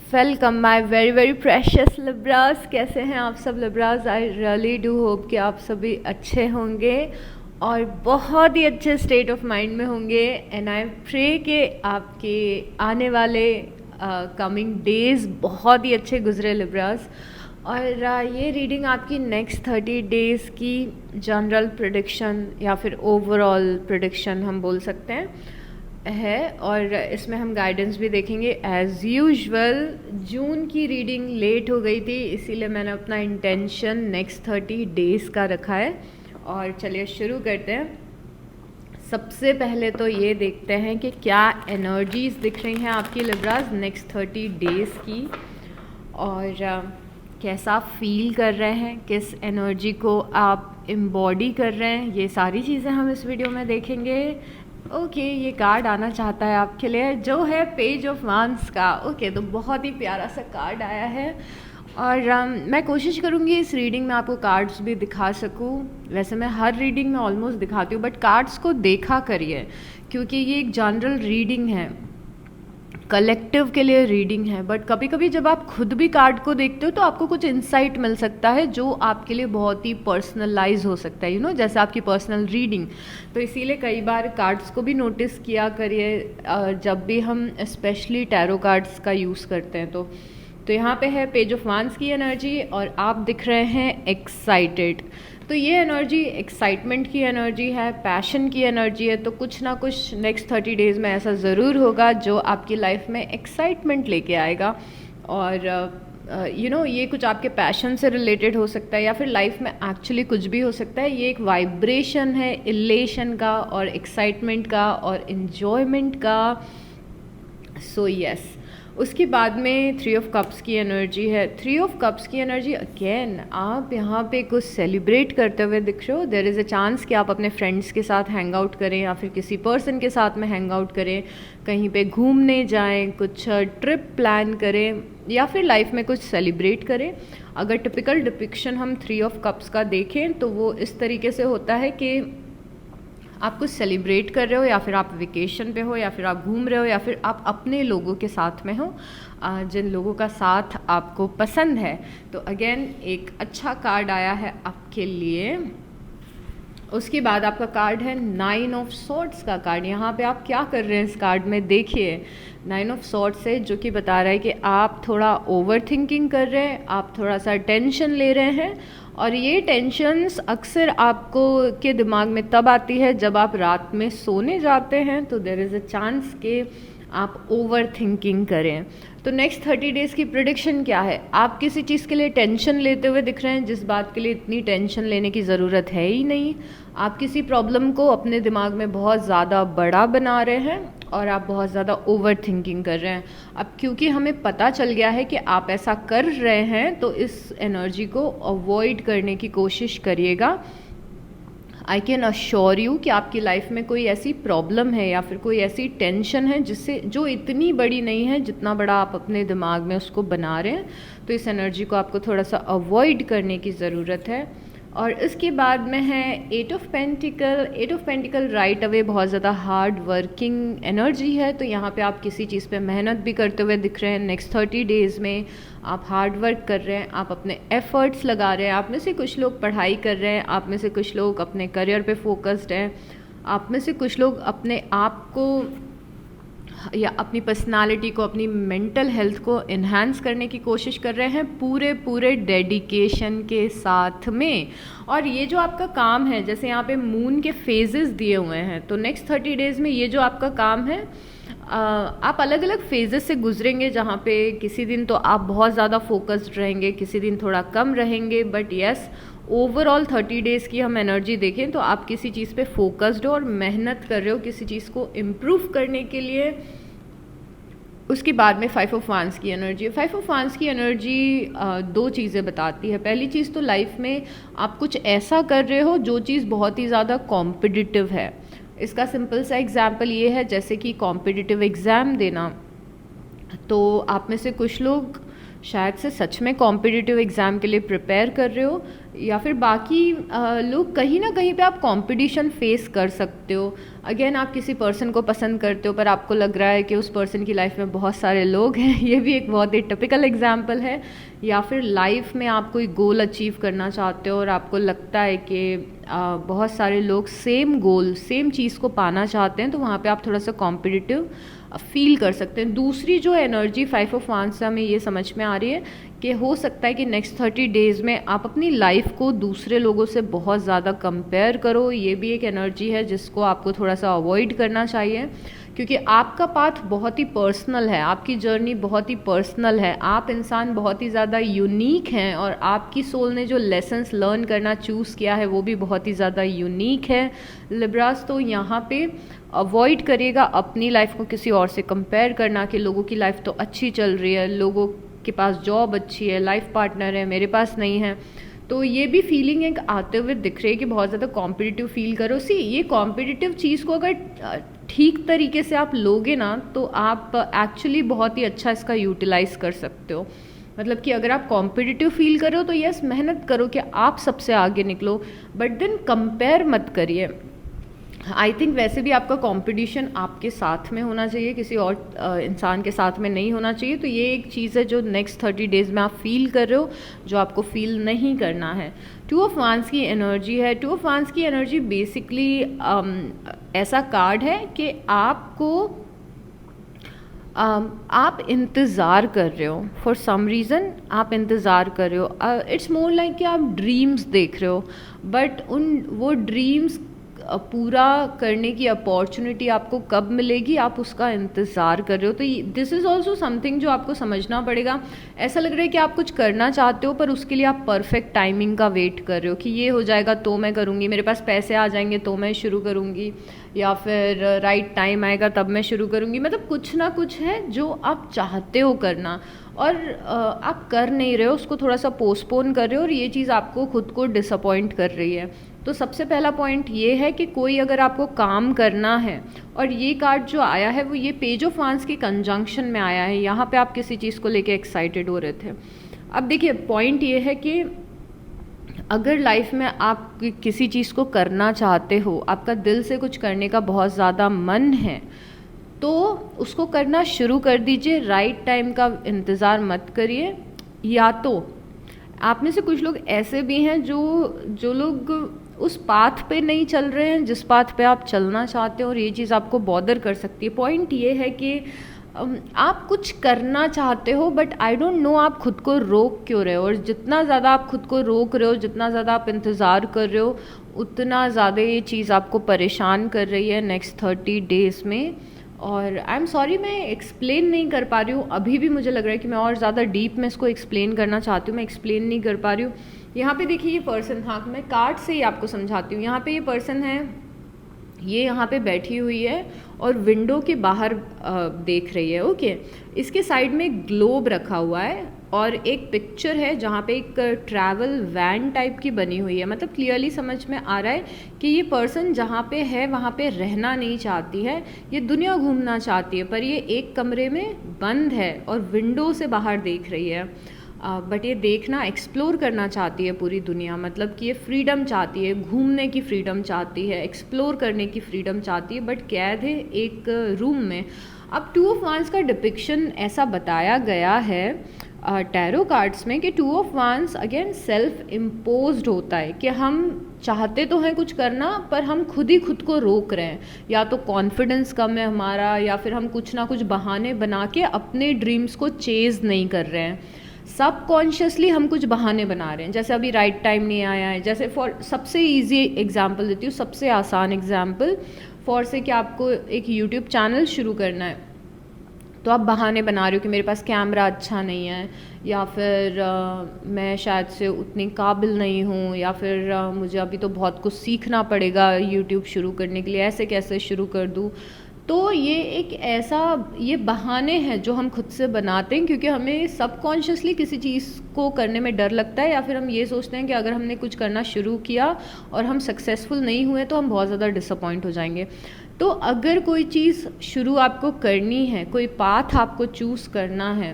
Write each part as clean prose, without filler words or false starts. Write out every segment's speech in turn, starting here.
Welcome my very very precious Libras. कैसे हैं आप सब Libras? I really do hope कि आप सभी अच्छे होंगे और बहुत ही अच्छे स्टेट ऑफ माइंड में होंगे। एंड आई प्रे कि आपके आने वाले कमिंग डेज बहुत ही अच्छे गुजरे लिब्रास। और ये रीडिंग आपकी नेक्स्ट 30 डेज़ की जनरल प्रेडिक्शन या फिर ओवरऑल प्रेडिक्शन हम बोल सकते हैं है। और इसमें हम गाइडेंस भी देखेंगे एज़ यूजुअल। जून की रीडिंग लेट हो गई थी, इसीलिए मैंने अपना इंटेंशन नेक्स्ट 30 डेज़ का रखा है। और चलिए शुरू करते हैं। सबसे पहले तो ये देखते हैं कि क्या एनर्जीज़ दिख रही हैं आपकी लिब्रास नेक्स्ट 30 डेज़ की, और कैसा फील कर रहे हैं, किस एनर्जी को आप एम्बॉडी कर रहे हैं। ये सारी चीज़ें हम इस वीडियो में देखेंगे। ओके, ये कार्ड आना चाहता है आपके लिए जो है पेज ऑफ वांस का। ओके, तो बहुत ही प्यारा सा कार्ड आया है। और मैं कोशिश करूँगी इस रीडिंग में आपको कार्ड्स भी दिखा सकूँ। वैसे मैं हर रीडिंग में ऑलमोस्ट दिखाती हूँ, बट कार्ड्स को देखा करिए क्योंकि ये एक जनरल रीडिंग है, कलेक्टिव के लिए रीडिंग है। बट कभी कभी जब आप खुद भी कार्ड को देखते हो तो आपको कुछ इंसाइट मिल सकता है जो आपके लिए बहुत ही पर्सनलाइज हो सकता है, जैसे आपकी पर्सनल रीडिंग। तो इसीलिए कई बार कार्ड्स को भी नोटिस किया करिए जब भी हम स्पेशली टैरो कार्ड्स का यूज़ करते हैं। तो यहाँ पे है पेज ऑफ वांस की एनर्जी और आप दिख रहे हैं एक्साइटेड। तो ये एनर्जी एक्साइटमेंट की एनर्जी है, पैशन की एनर्जी है। तो कुछ ना कुछ नेक्स्ट 30 डेज़ में ऐसा ज़रूर होगा जो आपकी लाइफ में एक्साइटमेंट लेके आएगा। और ये कुछ आपके पैशन से रिलेटेड हो सकता है या फिर लाइफ में एक्चुअली कुछ भी हो सकता है। ये एक वाइब्रेशन है इलेशन का और एक्साइटमेंट का और इन्जॉयमेंट का। So yes. उसके बाद में 3 ऑफ कप्स की एनर्जी है। 3 ऑफ कप्स की एनर्जी अगेन आप यहाँ पे कुछ सेलिब्रेट करते हुए दिख रहे हो। देयर इज़ अ चांस कि आप अपने फ्रेंड्स के साथ हैंग आउट करें या फिर किसी पर्सन के साथ में हैंग आउट करें, कहीं पे घूमने जाएं, कुछ ट्रिप प्लान करें या फिर लाइफ में कुछ सेलिब्रेट करें। अगर टिपिकल डिपिक्शन हम 3 ऑफ कप्स का देखें तो वो इस तरीके से होता है कि आप कुछ सेलिब्रेट कर रहे हो या फिर आप वेकेशन पे हो या फिर आप घूम रहे हो या फिर आप अपने लोगों के साथ में हो, जिन लोगों का साथ आपको पसंद है। तो अगेन एक अच्छा कार्ड आया है आपके लिए। उसके बाद आपका कार्ड है 9 ऑफ सॉर्ड्स का कार्ड। यहाँ पे आप क्या कर रहे हैं इस कार्ड में देखिए। 9 ऑफ सॉर्ड्स है जो कि बता रहा है कि आप थोड़ा ओवर थिंकिंग कर रहे हैं, आप थोड़ा सा टेंशन ले रहे हैं। और ये टेंशन्स अक्सर आपको के दिमाग में तब आती है जब आप रात में सोने जाते हैं। तो देयर इज़ अ चांस कि आप ओवर थिंकिंग करें। तो नेक्स्ट 30 डेज़ की प्रेडिक्शन क्या है? आप किसी चीज़ के लिए टेंशन लेते हुए दिख रहे हैं जिस बात के लिए इतनी टेंशन लेने की ज़रूरत है ही नहीं। आप किसी प्रॉब्लम को अपने दिमाग में बहुत ज़्यादा बड़ा बना रहे हैं और आप बहुत ज़्यादा ओवर थिंकिंग कर रहे हैं। अब क्योंकि हमें पता चल गया है कि आप ऐसा कर रहे हैं तो इस एनर्जी को अवॉइड करने की कोशिश करिएगा। आई कैन अश्योर यू कि आपकी लाइफ में कोई ऐसी प्रॉब्लम है या फिर कोई ऐसी टेंशन है जो इतनी बड़ी नहीं है जितना बड़ा आप अपने दिमाग में उसको बना रहे हैं। तो इस एनर्जी को आपको थोड़ा सा अवॉइड करने की ज़रूरत है। और इसके बाद में है 8 of pentacle. 8 of pentacle right away बहुत ज़्यादा हार्ड वर्किंग एनर्जी है। तो यहाँ पे आप किसी चीज़ पे मेहनत भी करते हुए दिख रहे हैं। नेक्स्ट 30 डेज़ में आप हार्ड वर्क कर रहे हैं, आप अपने एफर्ट्स लगा रहे हैं। आप में से कुछ लोग पढ़ाई कर रहे हैं, आप में से कुछ लोग अपने करियर पे फोकस्ड हैं, आप में से कुछ लोग अपने आप को या अपनी पर्सनालिटी को, अपनी मेंटल हेल्थ को इन्हांस करने की कोशिश कर रहे हैं पूरे डेडिकेशन के साथ में। और ये जो आपका काम है, जैसे यहाँ पे मून के फेजेस दिए हुए हैं, तो नेक्स्ट 30 डेज़ में ये जो आपका काम है आप अलग अलग फेजेस से गुजरेंगे, जहाँ पे किसी दिन तो आप बहुत ज़्यादा फोकस्ड रहेंगे, किसी दिन थोड़ा कम रहेंगे। बट यस, ओवरऑल 30 डेज़ की हम एनर्जी देखें तो आप किसी चीज़ पे फोकस्ड हो और मेहनत कर रहे हो किसी चीज़ को इम्प्रूव करने के लिए। उसके बाद में 5 ऑफ वांस की एनर्जी है। 5 ऑफ वांस की एनर्जी 2 चीज़ें बताती है। पहली चीज़ तो लाइफ में आप कुछ ऐसा कर रहे हो जो चीज़ बहुत ही ज़्यादा कॉम्पिटिटिव है। इसका सिंपल सा एग्जाम्पल ये है जैसे कि कॉम्पिटिटिव एग्ज़ाम देना। तो आप में से कुछ लोग शायद से सच में कॉम्पिटिटिव एग्ज़ाम के लिए प्रिपेयर कर रहे हो, या फिर बाकी लोग कहीं ना कहीं पे आप कंपटीशन फेस कर सकते हो। अगेन आप किसी पर्सन को पसंद करते हो पर आपको लग रहा है कि उस पर्सन की लाइफ में बहुत सारे लोग हैं ये भी एक बहुत ही टिपिकल एग्जाम्पल है। या फिर लाइफ में आप कोई गोल अचीव करना चाहते हो और आपको लगता है कि बहुत सारे लोग सेम गोल सेम चीज़ को पाना चाहते हैं, तो वहाँ पे आप थोड़ा सा कॉम्पिटिटिव फील कर सकते हैं। दूसरी जो एनर्जी 5 ऑफ वांड्स से हमें ये समझ में आ रही है कि हो सकता है कि नेक्स्ट 30 डेज़ में आप अपनी लाइफ को दूसरे लोगों से बहुत ज़्यादा कंपेयर करो। ये भी एक एनर्जी है जिसको आपको थोड़ा सा अवॉइड करना चाहिए, क्योंकि आपका पाथ बहुत ही पर्सनल है, आपकी जर्नी बहुत ही पर्सनल है, आप इंसान बहुत ही ज़्यादा यूनिक हैं और आपकी सोल ने जो लेसन्स लर्न करना चूज़ किया है वो भी बहुत ही ज़्यादा यूनिक है लिब्रास। तो यहाँ पे अवॉइड करिएगा अपनी लाइफ को किसी और से कंपेयर करना कि लोगों की लाइफ तो अच्छी चल रही है, लोगों के पास जॉब अच्छी है, लाइफ पार्टनर है, मेरे पास नहीं है। तो ये भी फीलिंग एक आते हुए दिख रही है कि बहुत ज़्यादा कॉम्पिटिटिव फील करो। सी ये कॉम्पिटिटिव चीज़ को अगर ठीक तरीके से आप लोगे ना तो आप एक्चुअली बहुत ही अच्छा इसका यूटिलाइज कर सकते हो। मतलब कि अगर आप कॉम्पिटिटिव फील कर रहे हो तो यस मेहनत करो कि आप सबसे आगे निकलो, बट देन कंपेयर मत करिए। आई थिंक वैसे भी आपका कंपटीशन आपके साथ में होना चाहिए, किसी और इंसान के साथ में नहीं होना चाहिए। तो ये एक चीज़ है जो नेक्स्ट 30 डेज़ में आप फील कर रहे हो, जो आपको फील नहीं करना है। 2 ऑफ वांड्स की एनर्जी है। 2 ऑफ वांड्स की एनर्जी बेसिकली ऐसा कार्ड है कि आपको आप इंतज़ार कर रहे हो, फॉर सम रीज़न आप इंतज़ार कर रहे हो। इट्स मोर लाइक कि आप ड्रीम्स देख रहे हो, बट वो ड्रीम्स पूरा करने की अपॉर्चुनिटी आपको कब मिलेगी आप उसका इंतज़ार कर रहे हो। तो दिस इज़ ऑल्सो समथिंग जो आपको समझना पड़ेगा। ऐसा लग रहा है कि आप कुछ करना चाहते हो पर उसके लिए आप परफेक्ट टाइमिंग का वेट कर रहे हो कि ये हो जाएगा तो मैं करूँगी, मेरे पास पैसे आ जाएंगे तो मैं शुरू करूँगी, या फिर राइट टाइम आएगा तब मैं शुरू करूँगी। मतलब कुछ ना कुछ है जो आप चाहते हो करना और आप कर नहीं रहे हो, उसको थोड़ा सा पोस्टपोन कर रहे हो और ये चीज़ आपको खुद को डिसअपॉइंट कर रही है। तो सबसे पहला पॉइंट ये है कि कोई अगर आपको काम करना है, और ये कार्ड जो आया है वो ये पेज ऑफ वांड्स के कंजंक्शन में आया है, यहाँ पे आप किसी चीज़ को लेके एक्साइटेड हो रहे थे। अब देखिए पॉइंट ये है कि अगर लाइफ में आप किसी चीज़ को करना चाहते हो, आपका दिल से कुछ करने का बहुत ज़्यादा मन है, तो उसको करना शुरू कर दीजिए। राइट टाइम का इंतज़ार मत करिए। या तो आप में से कुछ लोग ऐसे भी हैं जो लोग उस पाथ पे नहीं चल रहे हैं जिस पाथ पे आप चलना चाहते हो, और ये चीज़ आपको बॉदर कर सकती है। पॉइंट ये है कि आप कुछ करना चाहते हो बट आई डोंट नो आप खुद को रोक क्यों रहे हो, और जितना ज़्यादा आप खुद को रोक रहे हो, जितना ज़्यादा आप इंतज़ार कर रहे हो, उतना ज़्यादा ये चीज़ आपको परेशान कर रही है नेक्स्ट 30 डेज़ में। और आई एम सॉरी मैं एक्सप्लेन नहीं कर पा रही हूँ, अभी भी मुझे लग रहा है कि मैं और ज़्यादा डीप में इसको एक्सप्लेन करना चाहती हूँ, मैं एक्सप्लेन नहीं कर पा रही हूँ। यहाँ पे देखिए ये पर्सन, हाँ मैं कार्ड से ही आपको समझाती हूँ। यहाँ पे ये पर्सन है, ये यहाँ पे बैठी हुई है और विंडो के बाहर देख रही है। ओके, इसके साइड में ग्लोब रखा हुआ है और एक पिक्चर है जहाँ पे एक ट्रैवल वैन टाइप की बनी हुई है। मतलब क्लियरली समझ में आ रहा है कि ये पर्सन जहाँ पे है वहाँ पे रहना नहीं चाहती है, ये दुनिया घूमना चाहती है, पर ये एक कमरे में बंद है और विंडो से बाहर देख रही है। बट ये देखना, एक्सप्लोर करना चाहती है पूरी दुनिया। मतलब कि ये फ्रीडम चाहती है, घूमने की फ्रीडम चाहती है, एक्सप्लोर करने की फ्रीडम चाहती है, बट कैद है एक रूम में। अब 2 ऑफ वांड्स का डिपिक्शन ऐसा बताया गया है टैरो कार्ड्स में कि 2 of wands again self imposed होता है कि हम चाहते तो हैं कुछ करना पर हम खुद ही खुद को रोक रहे हैं। या तो कॉन्फिडेंस कम है हमारा, या फिर हम कुछ ना कुछ बहाने बना के अपने ड्रीम्स को चेज़ नहीं कर रहे हैं। सबकॉन्शियसली हम कुछ बहाने बना रहे हैं, जैसे अभी राइट टाइम नहीं आया है। जैसे फॉर सबसे इजी एग्जांपल देती हूँ, सबसे आसान एग्जांपल फॉर से कि आपको एक यूट्यूब चैनल शुरू करना है, तो आप बहाने बना रहे हो कि मेरे पास कैमरा अच्छा नहीं है, या फिर मैं शायद से उतनी काबिल नहीं हूँ, या फिर मुझे अभी तो बहुत कुछ सीखना पड़ेगा यूट्यूब शुरू करने के लिए, ऐसे कैसे शुरू कर दूँ। तो ये एक ऐसा ये बहाने हैं जो हम खुद से बनाते हैं, क्योंकि हमें सबकॉन्शियसली किसी चीज़ को करने में डर लगता है, या फिर हम ये सोचते हैं कि अगर हमने कुछ करना शुरू किया और हम सक्सेसफुल नहीं हुए तो हम बहुत ज़्यादा डिसअपॉइंट हो जाएंगे। तो अगर कोई चीज़ शुरू आपको करनी है, कोई पाथ आपको चूज़ करना है,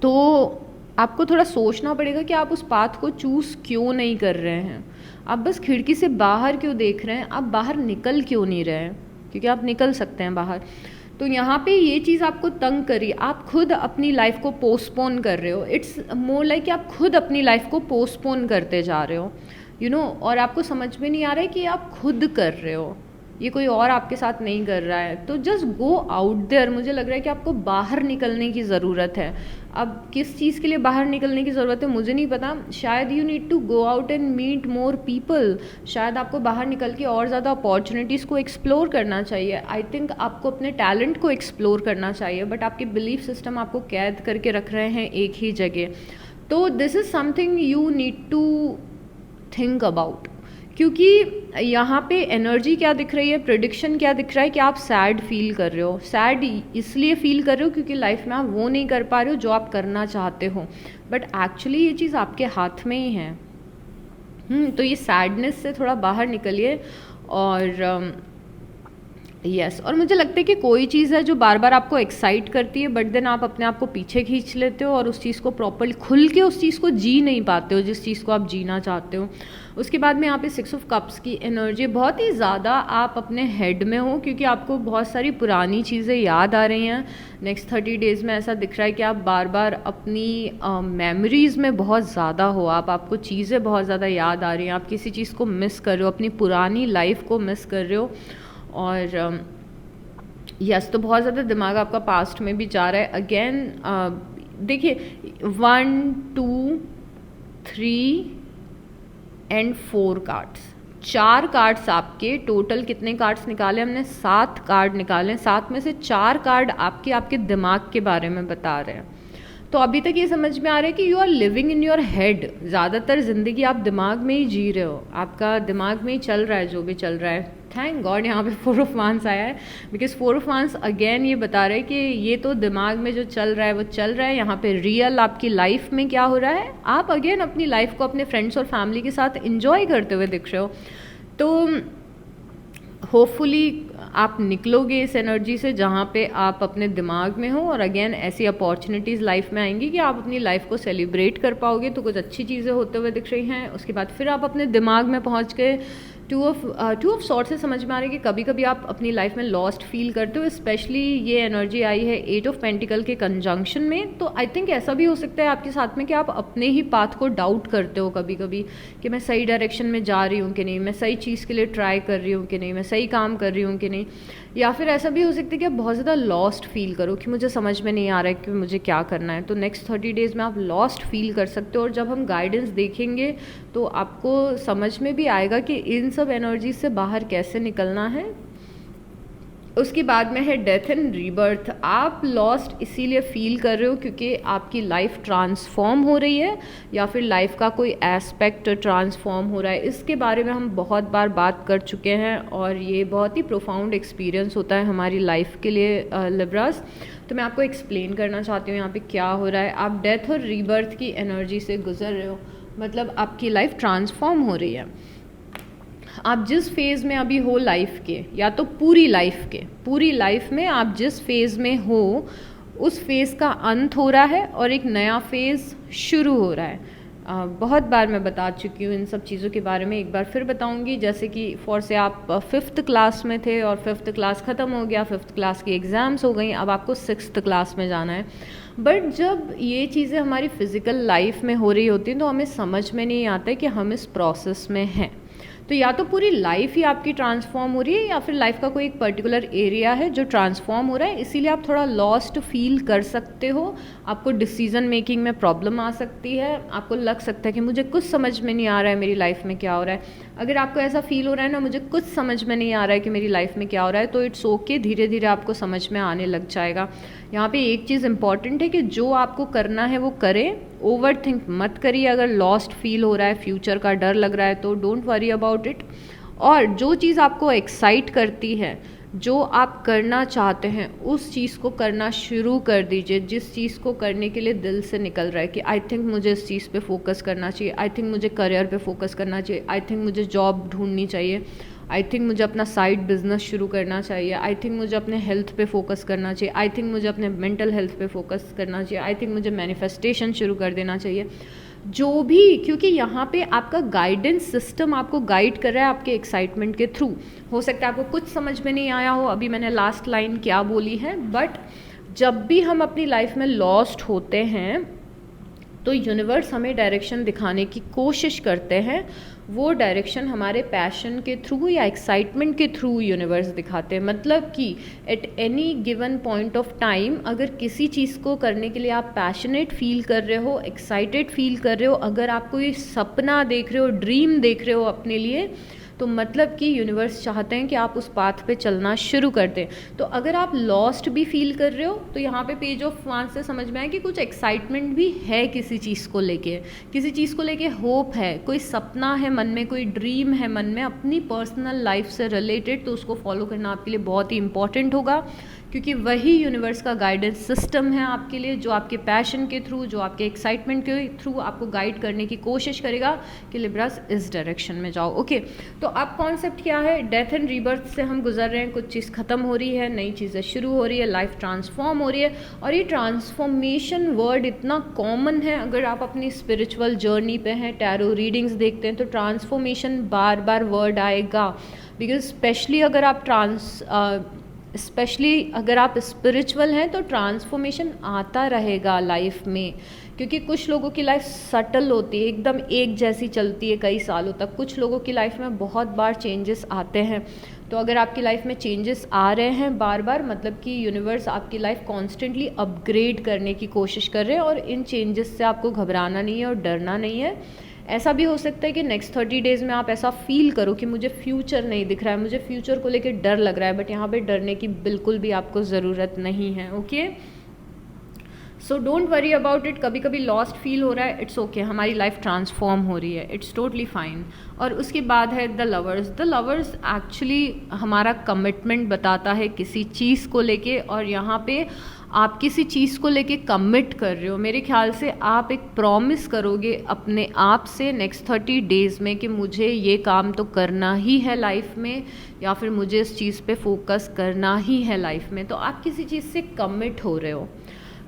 तो आपको थोड़ा सोचना पड़ेगा कि आप उस पाथ को चूज़ क्यों नहीं कर रहे हैं। आप बस खिड़की से बाहर क्यों देख रहे हैं, आप बाहर निकल क्यों नहीं रहे हैं, क्योंकि आप निकल सकते हैं बाहर। तो यहाँ पे ये चीज़ आपको तंग करी, आप खुद अपनी लाइफ को पोस्टपोन कर रहे हो। इट्स मोर लाइक कि आप खुद अपनी लाइफ को पोस्टपोन करते जा रहे हो, यू नो, और आपको समझ में नहीं आ रहा है कि आप खुद कर रहे हो, ये कोई और आपके साथ नहीं कर रहा है। तो जस्ट गो आउट देयर। मुझे लग रहा है कि आपको बाहर निकलने की ज़रूरत है। अब किस चीज़ के लिए बाहर निकलने की ज़रूरत है मुझे नहीं पता। शायद you need to go out and meet more people. शायद आपको बाहर निकल के और ज़्यादा अपॉर्चुनिटीज़ को एक्सप्लोर करना चाहिए। आई थिंक आपको अपने टैलेंट को एक्सप्लोर करना चाहिए, बट आपके बिलीफ सिस्टम आपको कैद करके रख रहे हैं एक ही जगह। तो this is something you need to think about, क्योंकि यहाँ पे एनर्जी क्या दिख रही है, प्रेडिक्शन क्या दिख रहा है कि आप सैड फील कर रहे हो। सैड इसलिए फील कर रहे हो क्योंकि लाइफ में आप वो नहीं कर पा रहे हो जो आप करना चाहते हो, बट एक्चुअली ये चीज़ आपके हाथ में ही है। तो ये सैडनेस से थोड़ा बाहर निकलिए। और यस और मुझे लगता है कि कोई चीज़ है जो बार बार आपको एक्साइट करती है, बट देन आप अपने आप को पीछे खींच लेते हो और उस चीज़ को प्रॉपरली खुल के उस चीज़ को जी नहीं पाते हो जिस चीज़ को आप जीना चाहते हो। उसके बाद में यहाँ पे 6 ऑफ कप्स की एनर्जी, बहुत ही ज़्यादा आप अपने हेड में हो, क्योंकि आपको बहुत सारी पुरानी चीज़ें याद आ रही हैं। नेक्स्ट 30 डेज़ में ऐसा दिख रहा है कि आप बार बार अपनी मेमोरीज़ में बहुत ज़्यादा हो, आपको चीज़ें बहुत ज़्यादा याद आ रही हैं, आप किसी चीज़ को मिस कर रहे हो, अपनी पुरानी लाइफ को मिस कर रहे हो। और यस तो बहुत ज़्यादा दिमाग आपका पास्ट में भी जा रहा है। अगेन देखिए 1 2 3 एंड 4 कार्ड्स, 4 कार्ड्स आपके, टोटल कितने कार्ड्स निकाले हमने, 7 कार्ड निकाले। 7 में से 4 कार्ड आपके दिमाग के बारे में बता रहे हैं। तो अभी तक ये समझ में आ रहा है कि you are living in your head. ज़्यादातर ज़िंदगी आप दिमाग में ही जी रहे हो, आपका दिमाग में ही चल रहा है जो भी चल रहा है। थैंक गॉड यहाँ पे 4 ऑफ वांस आया है, बिकॉज 4 ऑफ वांस अगेन ये बता रहे हैं कि ये तो दिमाग में जो चल रहा है वो चल रहा है। यहाँ पे रियल आपकी लाइफ में क्या हो रहा है, आप अगेन अपनी लाइफ को अपने फ्रेंड्स और फैमिली के साथ इंजॉय करते हुए दिख रहे हो। तो होपफुली आप निकलोगे इस एनर्जी से जहाँ पे आप अपने दिमाग में हो, और अगेन ऐसी अपॉर्चुनिटीज़ लाइफ में आएंगी कि आप अपनी लाइफ को सेलिब्रेट कर पाओगे। तो कुछ अच्छी चीज़ें होते हुए दिख रही हैं। उसके बाद फिर आप अपने दिमाग में पहुँच गए 2 ऑफ सॉर्ट से समझ में आ रहा है कि कभी कभी आप अपनी लाइफ में लॉस्ट फील करते हो। स्पेशली ये एनर्जी आई है 8 ऑफ पेंटिकल के कंजंक्शन में। तो आई थिंक ऐसा भी हो सकता है आपके साथ में कि आप अपने ही पाथ को डाउट करते हो कभी कभी, कि मैं सही डायरेक्शन में जा रही हूँ कि नहीं, मैं सही चीज़ के लिए ट्राई कर रही हूँ कि नहीं, मैं सही काम कर रही हूँ कि नहीं। या फिर ऐसा भी हो सकता है कि आप बहुत ज़्यादा लॉस्ट फील करो कि मुझे समझ में नहीं आ रहा है कि मुझे क्या करना है। तो नेक्स्ट 30 डेज़ में आप लॉस्ट फील कर सकते हो, और जब हम गाइडेंस देखेंगे तो आपको समझ में भी आएगा कि इन सब एनर्जी से बाहर कैसे निकलना है। उसके बाद में है डेथ एंड रीबर्थ। आप लॉस्ट इसीलिए फील कर रहे हो क्योंकि आपकी लाइफ ट्रांसफॉर्म हो रही है, या फिर लाइफ का कोई एस्पेक्ट ट्रांसफॉर्म हो रहा है। इसके बारे में हम बहुत बार बात कर चुके हैं, और ये बहुत ही प्रोफाउंड एक्सपीरियंस होता है हमारी लाइफ के लिए लिब्रास। तो मैं आपको एक्सप्लेन करना चाहती हूँ यहाँ पे क्या हो रहा है। आप डेथ और रीबर्थ की एनर्जी से गुजर रहे हो, मतलब आपकी लाइफ ट्रांसफॉर्म हो रही है। आप जिस फेज़ में अभी हो लाइफ के, या तो पूरी लाइफ में आप जिस फेज़ में हो उस फेज़ का अंत हो रहा है और एक नया फेज़ शुरू हो रहा है। बहुत बार मैं बता चुकी हूँ इन सब चीज़ों के बारे में, एक बार फिर बताऊँगी। जैसे कि फॉर से आप 5th क्लास में थे और 5th क्लास ख़त्म हो गया, 5th क्लास की एग्ज़ाम्स हो गई, अब आपको 6th क्लास में जाना है। बट जब ये चीज़ें हमारी फ़िज़िकल लाइफ में हो रही होती हैं तो हमें समझ में नहीं आता है कि हम इस प्रोसेस में हैं। तो या तो पूरी लाइफ ही आपकी ट्रांसफॉर्म हो रही है, या फिर लाइफ का कोई एक पर्टिकुलर एरिया है जो ट्रांसफॉर्म हो रहा है, इसीलिए आप थोड़ा लॉस्ट फील कर सकते हो। आपको डिसीजन मेकिंग में प्रॉब्लम आ सकती है, आपको लग सकता है कि मुझे कुछ समझ में नहीं आ रहा है मेरी लाइफ में क्या हो रहा है। अगर आपको ऐसा फील हो रहा है ना, मुझे कुछ समझ में नहीं आ रहा है कि मेरी लाइफ में क्या हो रहा है, तो इट्स ओके, धीरे धीरे आपको समझ में आने लग जाएगा। यहाँ पे एक चीज़ इंपॉर्टेंट है कि जो आपको करना है वो करें, ओवर थिंक मत करिए। अगर लॉस्ट फील हो रहा है, फ्यूचर का डर लग रहा है, तो डोंट वरी अबाउट इट। और जो चीज़ आपको एक्साइट करती है, जो आप करना चाहते हैं, उस चीज़ को करना शुरू कर दीजिए। जिस चीज़ को करने के लिए दिल से निकल रहा है कि आई थिंक मुझे इस चीज़ पे फोकस करना चाहिए, आई थिंक मुझे करियर पे फोकस करना चाहिए, आई थिंक मुझे जॉब ढूंढनी चाहिए, आई थिंक मुझे अपना साइड बिजनेस शुरू करना चाहिए, आई थिंक मुझे अपने हेल्थ पे फोकस करना चाहिए, आई थिंक मुझे अपने मेंटल हेल्थ पे फोकस करना चाहिए, आई थिंक मुझे मैनिफेस्टेशन शुरू कर देना चाहिए, जो भी, क्योंकि यहाँ पे आपका गाइडेंस सिस्टम आपको गाइड कर रहा है आपके एक्साइटमेंट के थ्रू। हो सकता है आपको कुछ समझ में नहीं आया हो अभी मैंने लास्ट लाइन क्या बोली है, बट जब भी हम अपनी लाइफ में लॉस्ट होते हैं तो यूनिवर्स हमें डायरेक्शन दिखाने की कोशिश करते हैं। वो डायरेक्शन हमारे पैशन के थ्रू या एक्साइटमेंट के थ्रू यूनिवर्स दिखाते हैं। मतलब कि at any given point of time अगर किसी चीज़ को करने के लिए आप पैशनेट फील कर रहे हो, एक्साइटेड फील कर रहे हो, अगर आप कोई सपना देख रहे हो, ड्रीम देख रहे हो अपने लिए, तो मतलब कि यूनिवर्स चाहते हैं कि आप उस पाथ पे चलना शुरू कर दें। तो अगर आप लॉस्ट भी फील कर रहे हो तो यहाँ पे पेज ऑफ वांस से समझ में आए कि कुछ एक्साइटमेंट भी है किसी चीज़ को लेके, किसी चीज़ को लेके होप है, कोई सपना है मन में, कोई ड्रीम है मन में अपनी पर्सनल लाइफ से रिलेटेड, तो उसको फॉलो करना आपके लिए बहुत ही इंपॉर्टेंट होगा, क्योंकि वही यूनिवर्स का गाइडेंस सिस्टम है आपके लिए, जो आपके पैशन के थ्रू, जो आपके एक्साइटमेंट के थ्रू आपको गाइड करने की कोशिश करेगा कि लिब्रास इस डायरेक्शन में जाओ। ओके, तो अब कॉन्सेप्ट क्या है, डेथ एंड रीबर्थ से हम गुजर रहे हैं, कुछ चीज़ खत्म हो रही है, नई चीज़ें शुरू हो रही है, लाइफ ट्रांसफॉर्म हो रही है। और ये ट्रांसफॉर्मेशन वर्ड इतना कॉमन है, अगर आप अपनी स्पिरिचुअल जर्नी पे हैं, टैरो रीडिंग्स देखते हैं, तो ट्रांसफॉर्मेशन बार बार वर्ड आएगा, बिकॉज स्पेशली अगर आप स्पिरिचुअल हैं तो ट्रांसफॉर्मेशन आता रहेगा लाइफ में, क्योंकि कुछ लोगों की लाइफ सटल होती है, एकदम एक जैसी चलती है कई सालों तक, कुछ लोगों की लाइफ में बहुत बार चेंजेस आते हैं। तो अगर आपकी लाइफ में चेंजेस आ रहे हैं बार बार, मतलब कि यूनिवर्स आपकी लाइफ कॉन्स्टेंटली अपग्रेड करने की कोशिश कर रहे हैं, और इन चेंजेस से आपको घबराना नहीं है और डरना नहीं है। ऐसा भी हो सकता है कि नेक्स्ट 30 डेज़ में आप ऐसा फील करो कि मुझे फ्यूचर नहीं दिख रहा है, मुझे फ्यूचर को लेकर डर लग रहा है, बट यहाँ पे डरने की बिल्कुल भी आपको ज़रूरत नहीं है। Okay, so don't worry about it. कभी कभी लॉस्ट फील हो रहा है, इट्स ओके, हमारी लाइफ ट्रांसफॉर्म हो रही है, इट्स टोटली फाइन। और उसके बाद है the lovers. The lovers actually हमारा कमिटमेंट बताता है किसी चीज़ को लेके, और यहाँ पे आप किसी चीज़ को लेके कमिट कर रहे हो। मेरे ख्याल से आप एक प्रॉमिस करोगे अपने आप से नेक्स्ट 30 डेज़ में कि मुझे ये काम तो करना ही है लाइफ में, या फिर मुझे इस चीज़ पे फोकस करना ही है लाइफ में। तो आप किसी चीज़ से कमिट हो रहे हो।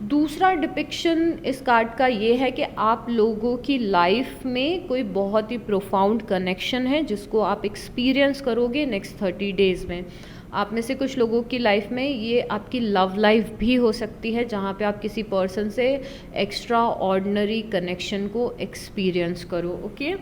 दूसरा डिपिक्शन इस कार्ड का ये है कि आप लोगों की लाइफ में कोई बहुत ही प्रोफाउंड कनेक्शन है जिसको आप एक्सपीरियंस करोगे नेक्स्ट 30 डेज़ में। आप में से कुछ लोगों की लाइफ में ये आपकी लव लाइफ भी हो सकती है, जहाँ पे आप किसी पर्सन से एक्स्ट्रा ऑर्डिनरी कनेक्शन को एक्सपीरियंस करो। ओके,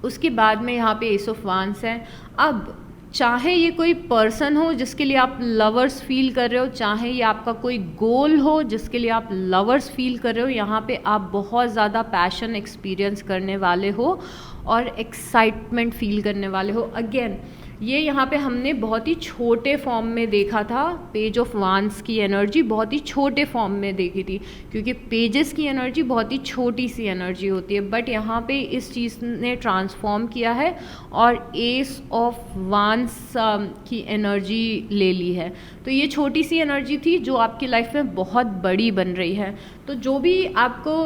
उसके बाद में यहाँ पे एस ऑफ वांस है। अब चाहे ये कोई पर्सन हो जिसके लिए आप लवर्स फील कर रहे हो, चाहे ये आपका कोई गोल हो जिसके लिए आप लवर्स फील कर रहे हो, यहाँ पे आप बहुत ज़्यादा पैशन एक्सपीरियंस करने वाले हो और एक्साइटमेंट फील करने वाले हो। अगेन ये यहाँ पे हमने बहुत ही छोटे फॉर्म में देखा था, पेज ऑफ वांस की एनर्जी बहुत ही छोटे फॉर्म में देखी थी, क्योंकि पेजेस की एनर्जी बहुत ही छोटी सी एनर्जी होती है, बट यहाँ पे इस चीज़ ने ट्रांसफॉर्म किया है और एस ऑफ वांस की एनर्जी ले ली है। तो ये छोटी सी एनर्जी थी जो आपकी लाइफ में बहुत बड़ी बन रही है। तो जो भी आपको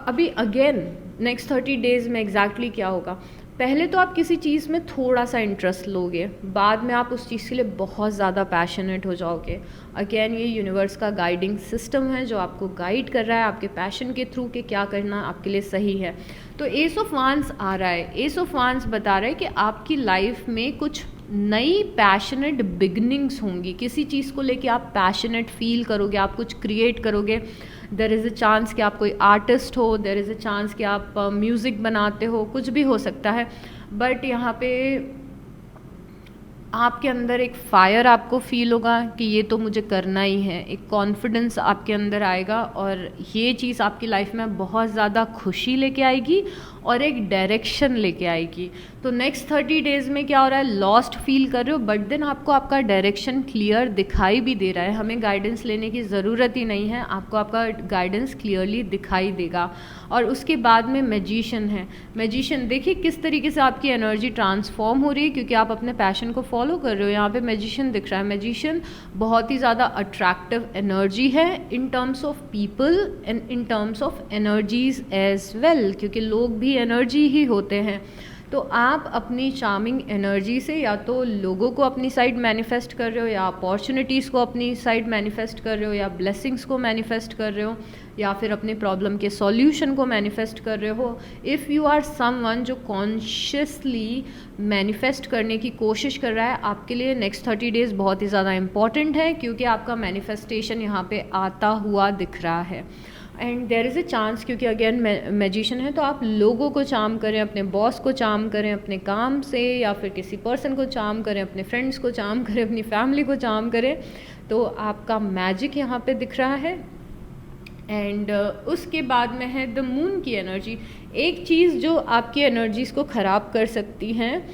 अभी अगेन नेक्स्ट 30 डेज़ में एग्जैक्टली क्या होगा, पहले तो आप किसी चीज़ में थोड़ा सा इंटरेस्ट लोगे, बाद में आप उस चीज़ के लिए बहुत ज़्यादा पैशनेट हो जाओगे। अगेन ये यूनिवर्स का गाइडिंग सिस्टम है जो आपको गाइड कर रहा है आपके पैशन के थ्रू कि क्या करना आपके लिए सही है। तो एस ऑफ वांस आ रहा है। एस ऑफ वांस बता रहा है कि आपकी लाइफ में कुछ नई पैशनेट बिगनिंग्स होंगी, किसी चीज़ को लेके आप पैशनेट फील करोगे, आप कुछ क्रिएट करोगे। देयर इज़ अ चांस कि आप कोई आर्टिस्ट हो, देयर इज़ अ चांस कि आप म्यूज़िक बनाते हो, कुछ भी हो सकता है, बट यहाँ पे आपके अंदर एक फायर आपको फील होगा कि ये तो मुझे करना ही है। एक कॉन्फिडेंस आपके अंदर आएगा और ये चीज़ आपकी लाइफ में बहुत ज़्यादा खुशी लेके आएगी और एक डायरेक्शन लेके आएगी। तो नेक्स्ट 30 डेज़ में क्या हो रहा है, लॉस्ट फील कर रहे हो, बट देन आपको आपका डायरेक्शन क्लियर दिखाई भी दे रहा है। हमें गाइडेंस लेने की ज़रूरत ही नहीं है, आपको आपका गाइडेंस क्लियरली दिखाई देगा। और उसके बाद में मैजिशियन है। मैजिशियन देखिए किस तरीके से आपकी एनर्जी ट्रांसफॉर्म हो रही है, क्योंकि आप अपने पैशन को फॉलो कर रहे हो। यहाँ पे मैजिशियन दिख रहा है। मैजिशियन बहुत ही ज़्यादा अट्रैक्टिव एनर्जी है in terms of people and in terms of energies as well, क्योंकि लोग भी एनर्जी ही होते हैं। तो आप अपनी चार्मिंग एनर्जी से या तो लोगों को अपनी साइड मैनिफेस्ट कर रहे हो, या अपॉर्चुनिटीज़ को अपनी साइड मैनिफेस्ट कर रहे हो, या ब्लेसिंग्स को मैनिफेस्ट कर रहे हो, या फिर अपने प्रॉब्लम के सॉल्यूशन को मैनिफेस्ट कर रहे हो। इफ़ यू आर समवन जो कॉन्शियसली मैनिफेस्ट करने की कोशिश कर रहा है, आपके लिए नेक्स्ट 30 डेज़ बहुत ही ज़्यादा इंपॉर्टेंट है, क्योंकि आपका मैनिफेस्टेशन यहाँ पे आता हुआ दिख रहा है। And there is a chance, क्योंकि अगेन मैजिशियन है, तो आप लोगों को चार्म करें, अपने बॉस को चार्म करें अपने काम से, या फिर किसी पर्सन को चार्म करें, अपने फ्रेंड्स को चार्म करें, अपनी फैमिली को चार्म करें, तो आपका मैजिक यहाँ पे दिख रहा है। एंड उसके बाद में है द मून की एनर्जी। एक चीज़ जो आपकी एनर्जीज़ को ख़राब कर सकती हैं,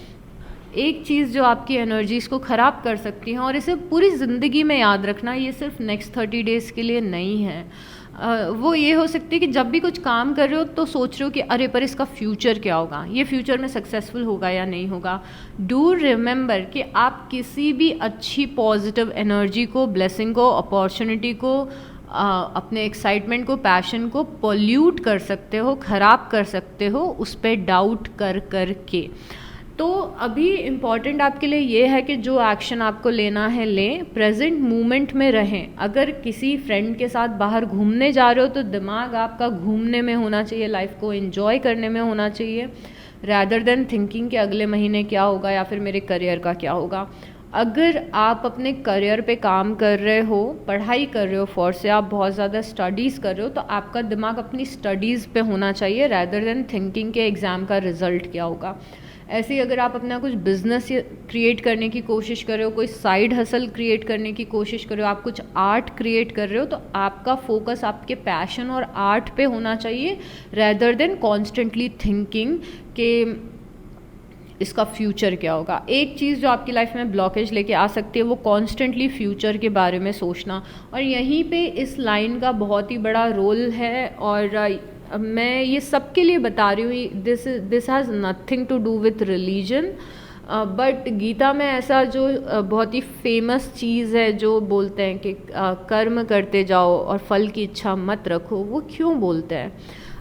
एक चीज़ जो आपकी एनर्जीज़ को ख़राब कर सकती हैं, और इसे पूरी ज़िंदगी में याद रखना, ये सिर्फ नेक्स्ट 30 डेज़ के लिए नहीं है। वो ये हो सकती है कि जब भी कुछ काम कर रहे हो तो सोच रहे हो कि अरे पर इसका फ्यूचर क्या होगा, ये फ्यूचर में सक्सेसफुल होगा या नहीं होगा। डू रिमेंबर कि आप किसी भी अच्छी पॉजिटिव एनर्जी को, ब्लेसिंग को, अपॉर्चुनिटी को, अपने एक्साइटमेंट को, पैशन को पॉल्यूट कर सकते हो, ख़राब कर सकते हो उस पर डाउट कर कर के। तो अभी इम्पॉर्टेंट आपके लिए ये है कि जो एक्शन आपको लेना है लें, प्रेजेंट मोमेंट में रहें। अगर किसी फ्रेंड के साथ बाहर घूमने जा रहे हो तो दिमाग आपका घूमने में होना चाहिए, लाइफ को एंजॉय करने में होना चाहिए, रैदर देन थिंकिंग कि अगले महीने क्या होगा या फिर मेरे करियर का क्या होगा। अगर आप अपने करियर पे काम कर रहे हो, पढ़ाई कर रहे हो, फॉर से आप बहुत ज़्यादा स्टडीज़ कर रहे हो, तो आपका दिमाग अपनी स्टडीज़ पे होना चाहिए, रैदर देन थिंकिंग के एग्ज़ाम का रिज़ल्ट क्या होगा। ऐसे ही अगर आप अपना कुछ बिजनेस क्रिएट करने की कोशिश कर रहे हो, कोई साइड हसल क्रिएट करने की कोशिश कर रहे हो, आप कुछ आर्ट क्रिएट कर रहे हो, तो आपका फोकस आपके पैशन और आर्ट पे होना चाहिए, रैदर देन कॉन्स्टेंटली थिंकिंग कि इसका फ्यूचर क्या होगा। एक चीज़ जो आपकी लाइफ में ब्लॉकेज लेके आ सकती है वो कॉन्स्टेंटली फ्यूचर के बारे में सोचना, और यहीं पे इस लाइन का बहुत ही बड़ा रोल है। और मैं ये सबके लिए बता रही हूँ, this has nothing to do with religion, but Gita में ऐसा जो बहुत ही फेमस चीज़ है जो बोलते हैं कि कर्म करते जाओ और फल की इच्छा मत रखो, वो क्यों बोलते हैं?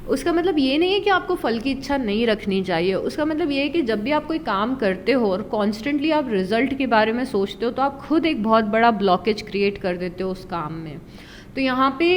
उसका मतलब ये नहीं है कि आपको फल की इच्छा नहीं रखनी चाहिए, उसका मतलब ये है कि जब भी आप कोई काम करते हो और कॉन्स्टेंटली आप रिजल्ट के बारे में सोचते हो, तो आप खुद एक बहुत बड़ा ब्लॉकेज क्रिएट कर देते हो उस काम में। तो यहाँ पे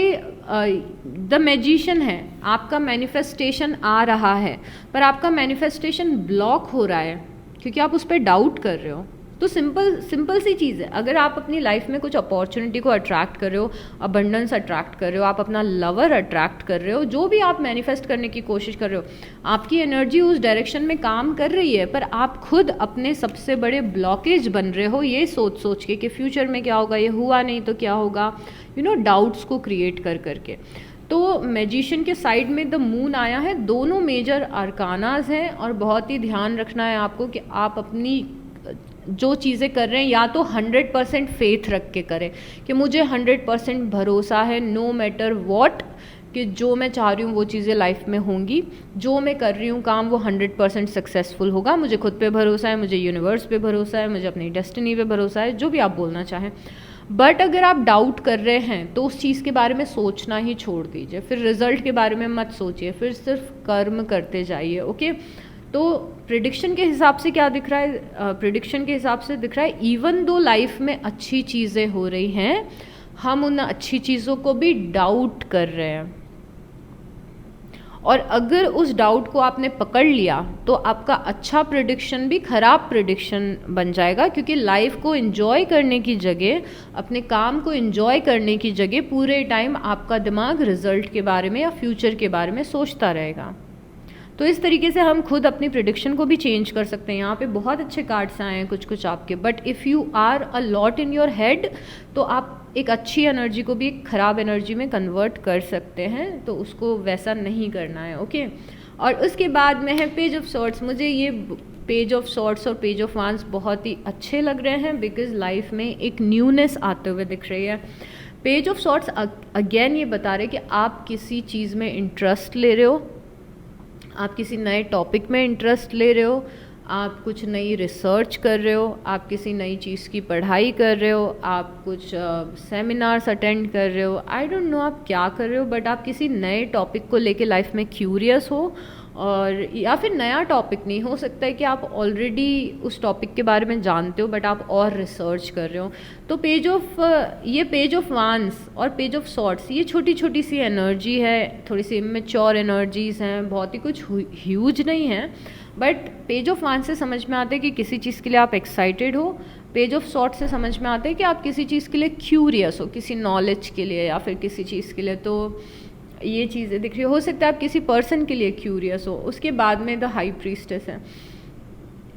द मैजिशियन है, आपका मैनिफेस्टेशन आ रहा है, पर आपका मैनिफेस्टेशन ब्लॉक हो रहा है क्योंकि आप उस पर डाउट कर रहे हो। तो सिंपल सी चीज़ है, अगर आप अपनी लाइफ में कुछ अपॉर्चुनिटी को अट्रैक्ट कर रहे हो, अबंडेंस अट्रैक्ट कर रहे हो, आप अपना लवर अट्रैक्ट कर रहे हो, जो भी आप मैनिफेस्ट करने की कोशिश कर रहे हो, आपकी एनर्जी उस डायरेक्शन में काम कर रही है, पर आप खुद अपने सबसे बड़े ब्लॉकेज बन रहे हो ये सोच के कि फ्यूचर में क्या होगा, ये हुआ नहीं तो क्या होगा, डाउट्स को क्रिएट कर करके। तो मैजिशियन के साइड में द मून आया है, दोनों मेजर आर्कानाज हैं, और बहुत ही ध्यान रखना है आपको कि आप अपनी जो चीज़ें कर रहे हैं या तो 100% फेथ रख के करें कि मुझे 100% भरोसा है, नो मैटर वॉट, कि जो मैं चाह रही हूँ वो चीज़ें लाइफ में होंगी, जो मैं कर रही हूँ काम वो 100% सक्सेसफुल होगा, मुझे खुद पे भरोसा है, मुझे यूनिवर्स पे भरोसा है, मुझे अपनी डेस्टिनी पे भरोसा है, जो भी आप बोलना चाहें। बट अगर आप डाउट कर रहे हैं तो उस चीज़ के बारे में सोचना ही छोड़ दीजिए, फिर रिजल्ट के बारे में मत सोचिए, फिर सिर्फ कर्म करते जाइए। ओके, तो प्रिडिक्शन के हिसाब से क्या दिख रहा है? प्रिडिक्शन के हिसाब से दिख रहा है इवन दो लाइफ में अच्छी चीज़ें हो रही हैं, हम उन अच्छी चीज़ों को भी डाउट कर रहे हैं, और अगर उस डाउट को आपने पकड़ लिया तो आपका अच्छा प्रिडिक्शन भी ख़राब प्रिडिक्शन बन जाएगा, क्योंकि लाइफ को एंजॉय करने की जगह, अपने काम को एंजॉय करने की जगह पूरे टाइम आपका दिमाग रिजल्ट के बारे में या फ्यूचर के बारे में सोचता रहेगा। तो इस तरीके से हम खुद अपनी प्रिडिक्शन को भी चेंज कर सकते हैं। यहाँ पे बहुत अच्छे कार्ड्स आए हैं कुछ आपके, but if you are a lot in your head तो आप एक अच्छी एनर्जी को भी एक ख़राब एनर्जी में कन्वर्ट कर सकते हैं, तो उसको वैसा नहीं करना है। ओके, और उसके बाद में है पेज ऑफ सॉर्ड्स। मुझे ये पेज ऑफ सॉर्ड्स और पेज ऑफ वांड्स बहुत ही अच्छे लग रहे हैं, बिकॉज लाइफ में एक न्यूनेस आते हुए दिख रही है। पेज ऑफ सॉर्ड्स अगेन ये बता रहे कि आप किसी चीज़ में इंटरेस्ट ले रहे हो, आप किसी नए टॉपिक में इंटरेस्ट ले रहे हो, आप कुछ नई रिसर्च कर रहे हो, आप किसी नई चीज़ की पढ़ाई कर रहे हो, आप कुछ सेमिनार्स अटेंड कर रहे हो, आई डोंट नो आप क्या कर रहे हो, बट आप किसी नए टॉपिक को लेके लाइफ में क्यूरियस हो और या फिर नया टॉपिक नहीं हो सकता है कि आप ऑलरेडी उस टॉपिक के बारे में जानते हो बट आप और रिसर्च कर रहे हो। तो पेज ऑफ वांस और पेज ऑफ सॉर्ट्स ये छोटी छोटी सी एनर्जी है, थोड़ी सी इमेच्योर एनर्जीज़ हैं, बहुत ही कुछ ह्यूज नहीं है। बट पेज ऑफ वांस से समझ में आता है कि किसी चीज़ के लिए आप एक्साइटेड हो, पेज ऑफ सॉर्ट से समझ में आता है कि आप किसी चीज़ के लिए क्यूरियस हो, किसी नॉलेज के लिए या फिर किसी चीज़ के लिए। तो ये चीज़ें दिख रही हो सकता है आप किसी पर्सन के लिए क्यूरियस हो। उसके बाद में द हाई प्रीस्टेस है।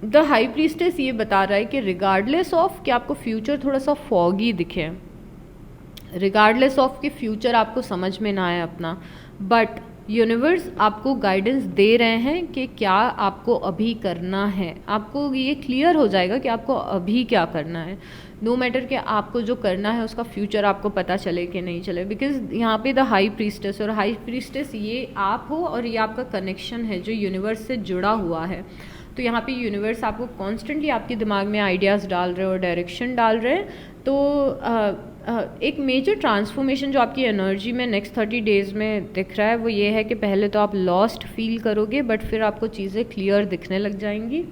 द हाई प्रीस्टेस ये बता रहा है कि रिगार्डलेस ऑफ कि आपको फ्यूचर थोड़ा सा फॉगी दिखे, रिगार्डलेस ऑफ कि फ्यूचर आपको समझ में ना आए अपना, बट यूनिवर्स आपको गाइडेंस दे रहे हैं कि क्या आपको अभी करना है। आपको ये क्लियर हो जाएगा कि आपको अभी क्या करना है, नो मैटर कि आपको जो करना है उसका फ्यूचर आपको पता चले कि नहीं चले। बिकॉज यहाँ पे द हाई प्रीस्टेस, और हाई प्रीस्टेस ये आप हो और ये आपका कनेक्शन है जो यूनिवर्स से जुड़ा हुआ है। तो यहाँ पे यूनिवर्स आपको कॉन्स्टेंटली आपके दिमाग में आइडियाज़ डाल रहे हो, डायरेक्शन डाल रहे हैं। तो एक मेजर ट्रांसफॉर्मेशन जो आपकी एनर्जी में नेक्स्ट 30 डेज़ में दिख रहा है वो ये है कि पहले तो आप लॉस्ट फील करोगे बट फिर आपको चीज़ें क्लियर दिखने लग जाएंगी।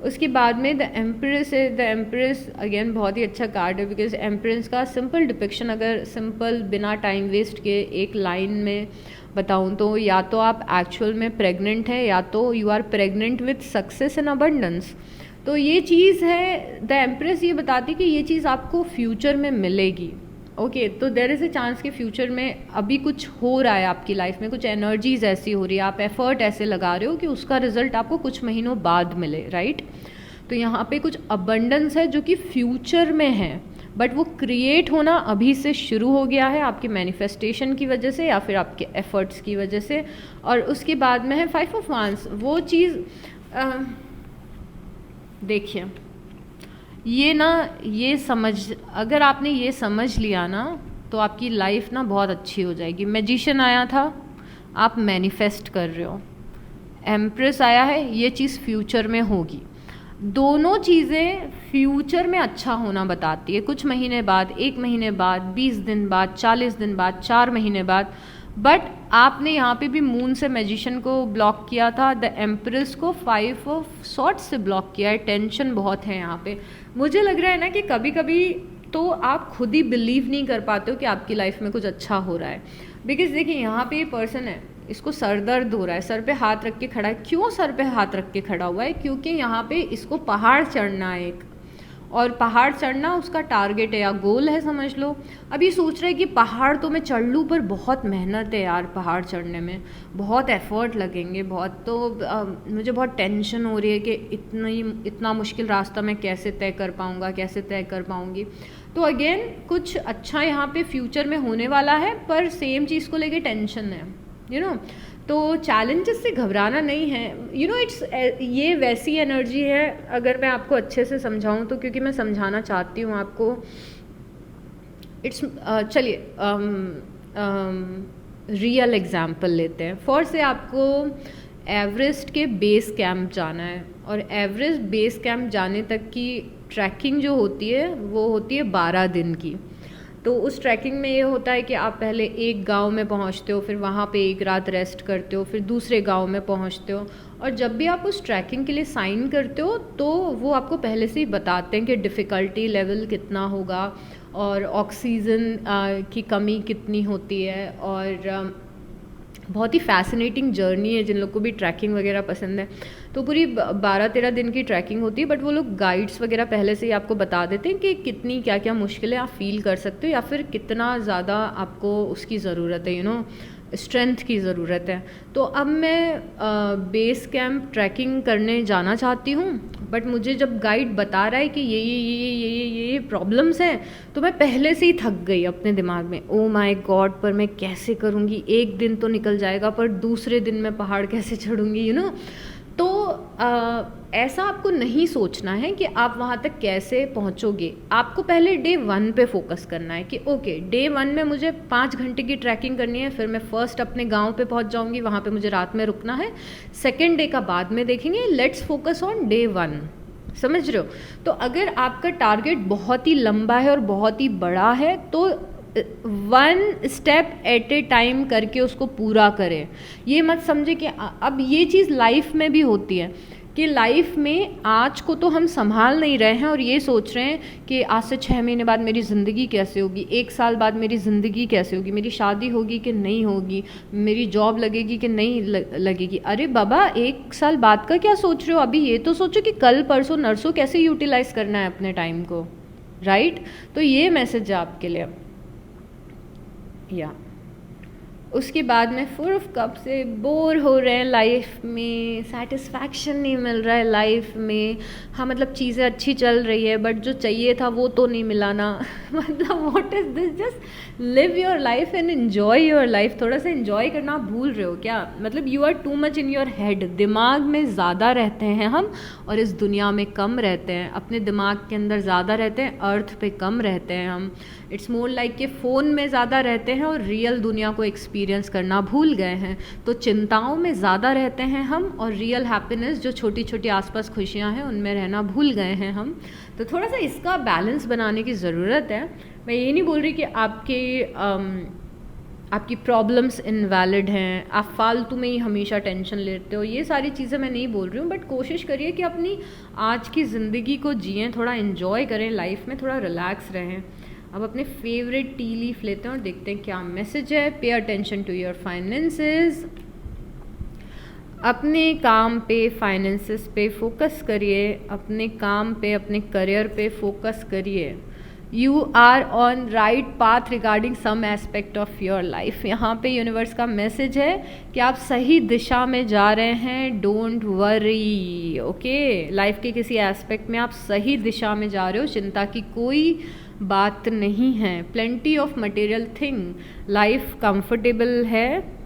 उसके बाद में द एम्प्रेस है। द एम्प्रेस अगेन बहुत ही अच्छा कार्ड है, बिकॉज एम्प्रेस का सिंपल डिपिक्शन अगर सिंपल बिना टाइम वेस्ट के एक लाइन में बताऊँ तो या तो आप एक्चुअल में प्रेग्नेंट है या तो you are pregnant with success and abundance. तो ये चीज़ है, द एम्प्रेस ये बताती कि ये चीज़ आपको फ्यूचर में मिलेगी। ओके, तो देयर इज़ अ चांस कि फ्यूचर में अभी कुछ हो रहा है आपकी लाइफ में, कुछ एनर्जीज ऐसी हो रही है, आप एफर्ट ऐसे लगा रहे हो कि उसका रिजल्ट आपको कुछ महीनों बाद मिले, राइट। तो यहाँ पे कुछ अबंडेंस है जो कि फ्यूचर में है, बट वो क्रिएट होना अभी से शुरू हो गया है आपके मैनिफेस्टेशन की वजह से या फिर आपके एफर्ट्स की वजह से। और उसके बाद में है 5 ऑफ वांस। वो चीज़ देखिए, ये समझ, अगर आपने ये समझ लिया ना तो आपकी लाइफ ना बहुत अच्छी हो जाएगी। मैजिशियन आया था, आप मैनिफेस्ट कर रहे हो। एम्प्रेस आया है, ये चीज़ फ्यूचर में होगी। दोनों चीज़ें फ्यूचर में अच्छा होना बताती है, कुछ महीने बाद, 1 महीने बाद, 20 दिन बाद, 40 दिन बाद, 4 महीने बाद। बट आपने यहाँ पे भी मून से मैजिशियन को ब्लॉक किया था, द एम्प्रेस को 5 ऑफ सॉर्ट्स से ब्लॉक किया है। टेंशन बहुत है यहाँ पे। मुझे लग रहा है ना कि कभी कभी तो आप खुद ही बिलीव नहीं कर पाते हो कि आपकी लाइफ में कुछ अच्छा हो रहा है। बिकॉज देखिए, यहाँ पे ये पर्सन है, इसको सर दर्द हो रहा है, सर पे हाथ रख के खड़ा है। क्यों सर पे हाथ रख के खड़ा हुआ है? क्योंकि यहाँ पे इसको पहाड़ चढ़ना है एक, और पहाड़ चढ़ना उसका टारगेट है या गोल है समझ लो। अभी सोच रहे हैं कि पहाड़ तो मैं चढ़ लूँ, पर बहुत मेहनत है यार, पहाड़ चढ़ने में बहुत एफर्ट लगेंगे, बहुत। तो मुझे बहुत टेंशन हो रही है कि इतना मुश्किल रास्ता मैं कैसे तय कर पाऊँगा, कैसे तय कर पाऊँगी। तो अगेन कुछ अच्छा यहाँ पे फ्यूचर में होने वाला है, पर सेम चीज़ को लेके टेंशन है, यू नो। तो चैलेंजेस से घबराना नहीं है, यू नो। इट्स ये वैसी एनर्जी है, अगर मैं आपको अच्छे से समझाऊं तो, क्योंकि मैं समझाना चाहती हूँ आपको। इट्स चलिए रियल एग्जांपल लेते हैं। फॉर से आपको एवरेस्ट के बेस कैंप जाना है, और एवरेस्ट बेस कैंप जाने तक की ट्रैकिंग जो होती है वो होती है 12 दिन की। तो उस ट्रैकिंग में ये होता है कि आप पहले एक गांव में पहुंचते हो, फिर वहाँ पे एक रात रेस्ट करते हो, फिर दूसरे गांव में पहुंचते हो। और जब भी आप उस ट्रैकिंग के लिए साइन करते हो तो वो आपको पहले से ही बताते हैं कि डिफ़िकल्टी लेवल कितना होगा और ऑक्सीजन की कमी कितनी होती है। और बहुत ही फैसिनेटिंग जर्नी है जिन लोग को भी ट्रैकिंग वगैरह पसंद है। तो पूरी 12-13 दिन की ट्रैकिंग होती है, बट वो लोग गाइड्स वगैरह पहले से ही आपको बता देते हैं कि कितनी क्या क्या मुश्किलें आप फील कर सकते हो या फिर कितना ज़्यादा आपको उसकी ज़रूरत है, यू नो, स्ट्रेंथ की ज़रूरत है। तो अब मैं बेस कैंप ट्रैकिंग करने जाना चाहती हूँ, बट मुझे जब गाइड बता रहा है कि ये प्रॉब्लम्स हैं, तो मैं पहले से ही थक गई अपने दिमाग में। ओ माय गॉड, पर मैं कैसे करूँगी? एक दिन तो निकल जाएगा, पर दूसरे दिन मैं पहाड़ कैसे चढ़ूँगी, यू नो। तो ऐसा आपको नहीं सोचना है कि आप वहाँ तक कैसे पहुँचोगे। आपको पहले डे 1 पे फोकस करना है कि ओके, डे 1 में मुझे 5 घंटे की ट्रैकिंग करनी है, फिर मैं फर्स्ट अपने गांव पे पहुँच जाऊँगी, वहाँ पे मुझे रात में रुकना है। सेकेंड डे का बाद में देखेंगे, लेट्स फोकस ऑन डे 1। समझ रहे हो? तो अगर आपका टारगेट बहुत ही लंबा है और बहुत ही बड़ा है, तो 1 स्टेप एट ए टाइम करके उसको पूरा करें। ये मत समझे कि अब ये चीज़ लाइफ में भी होती है कि लाइफ में आज को तो हम संभाल नहीं रहे हैं और ये सोच रहे हैं कि आज से 6 महीने बाद मेरी ज़िंदगी कैसे होगी, 1 साल बाद मेरी ज़िंदगी कैसे होगी, मेरी शादी होगी कि नहीं होगी, मेरी जॉब लगेगी कि नहीं लगेगी। अरे बाबा, 1 साल बाद का क्या सोच रहे हो? अभी ये तो सोचो कि कल परसों नरसों कैसे यूटिलाइज़ करना है अपने टाइम को, राइट? तो ये मैसेज है आपके लिए। या उसके बाद में 4 ऑफ कप से बोर हो रहे हैं लाइफ में, सेटिस्फैक्शन नहीं मिल रहा है लाइफ में। हाँ मतलब चीज़ें अच्छी चल रही है बट जो चाहिए था वो तो नहीं मिला ना। मतलब what is this? Just live your life and enjoy your life. थोड़ा सा एन्जॉय करना भूल रहे हो क्या? मतलब you are too much in your head. दिमाग में ज़्यादा रहते हैं हम और इस दुनिया में कम रहते हैं। अपने दिमाग के अंदर ज़्यादा रहते हैं, अर्थ पे कम रहते हैं हम। इट्स मोर लाइक कि फ़ोन में ज़्यादा रहते हैं और रियल दुनिया को एक्सपीरियंस करना भूल गए हैं। तो चिंताओं में ज़्यादा रहते हैं हम और रियल हैप्पीनेस, जो छोटी छोटी आसपास खुशियाँ हैं, उनमें रहना भूल गए हैं हम। तो थोड़ा सा इसका बैलेंस बनाने की ज़रूरत है। मैं ये नहीं बोल रही कि आपकी प्रॉब्लम्स इनवैलिड हैं, आप फालतू में ही हमेशा टेंशन लेते हो, ये सारी चीज़ें मैं नहीं बोल रही हूँ। बट कोशिश करिए कि अपनी आज की ज़िंदगी को जिएं, थोड़ा इन्जॉय करें लाइफ में, थोड़ा रिलैक्स रहें। अब अपने फेवरेट टी लीफ लेते हैं और देखते हैं क्या मैसेज है। Pay attention to your finances. अपने काम पे, फाइनेंसेस पे फोकस करिए, अपने काम पे, अपने करियर पे फोकस करिए। You are on right path regarding some aspect of your life. यहाँ पे यूनिवर्स का मैसेज है कि आप सही दिशा में जा रहे हैं। Don't worry, okay? लाइफ के किसी एस्पेक्ट में आप सही दिशा में जा रहे हो, चिंता की कोई बात नहीं है। Plenty of material thing, life comfortable है।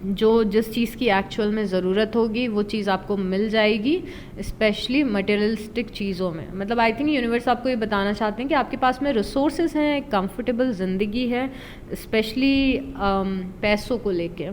जो जिस चीज़ की एक्चुअल में ज़रूरत होगी वो चीज़ आपको मिल जाएगी, स्पेशली मटेरियलिस्टिक चीज़ों में। मतलब आई थिंक यूनिवर्स आपको ये बताना चाहते हैं कि आपके पास में रिसोर्सेज हैं, एक कंफर्टेबल ज़िंदगी है, स्पेशली पैसों को लेके।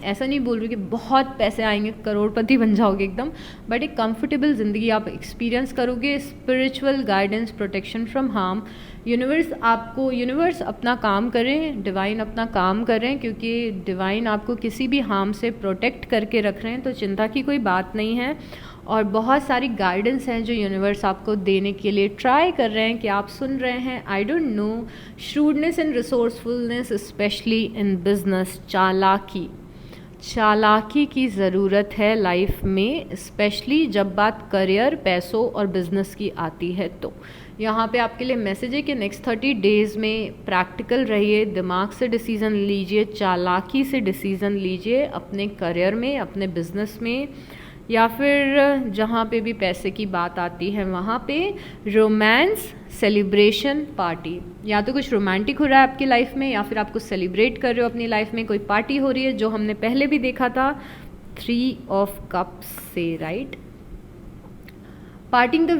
ऐसा नहीं बोल रही कि बहुत पैसे आएंगे, करोड़पति बन जाओगे एकदम, बट एक कंफर्टेबल ज़िंदगी आप एक्सपीरियंस करोगे। Spiritual guidance, protection from harm. Universe अपना काम करें, डिवाइन अपना काम करें, क्योंकि डिवाइन आपको किसी भी हार्म से प्रोटेक्ट करके रख रहे हैं। तो चिंता की कोई बात नहीं है और बहुत सारी गाइडेंस हैं जो यूनिवर्स आपको देने के लिए ट्राई कर रहे हैं कि आप सुन रहे हैं। I don't know, shrewdness and resourcefulness, especially in business. चालाकी की ज़रूरत है लाइफ में, स्पेशली जब बात करियर, पैसों और बिजनेस की आती है। तो यहाँ पे आपके लिए मैसेज है कि नेक्स्ट 30 डेज़ में प्रैक्टिकल रहिए, दिमाग से डिसीज़न लीजिए, चालाकी से डिसीज़न लीजिए अपने करियर में, अपने बिजनेस में, या फिर जहाँ पे भी पैसे की बात आती है वहाँ पे। रोमांस, सेलिब्रेशन, पार्टी, या तो कुछ रोमांटिक हो रहा है आपकी लाइफ में या फिर आप कुछ सेलिब्रेट कर रहे हो अपनी लाइफ में, कोई पार्टी हो रही है, जो हमने पहले भी देखा था 3 ऑफ कप्स से, right? Parting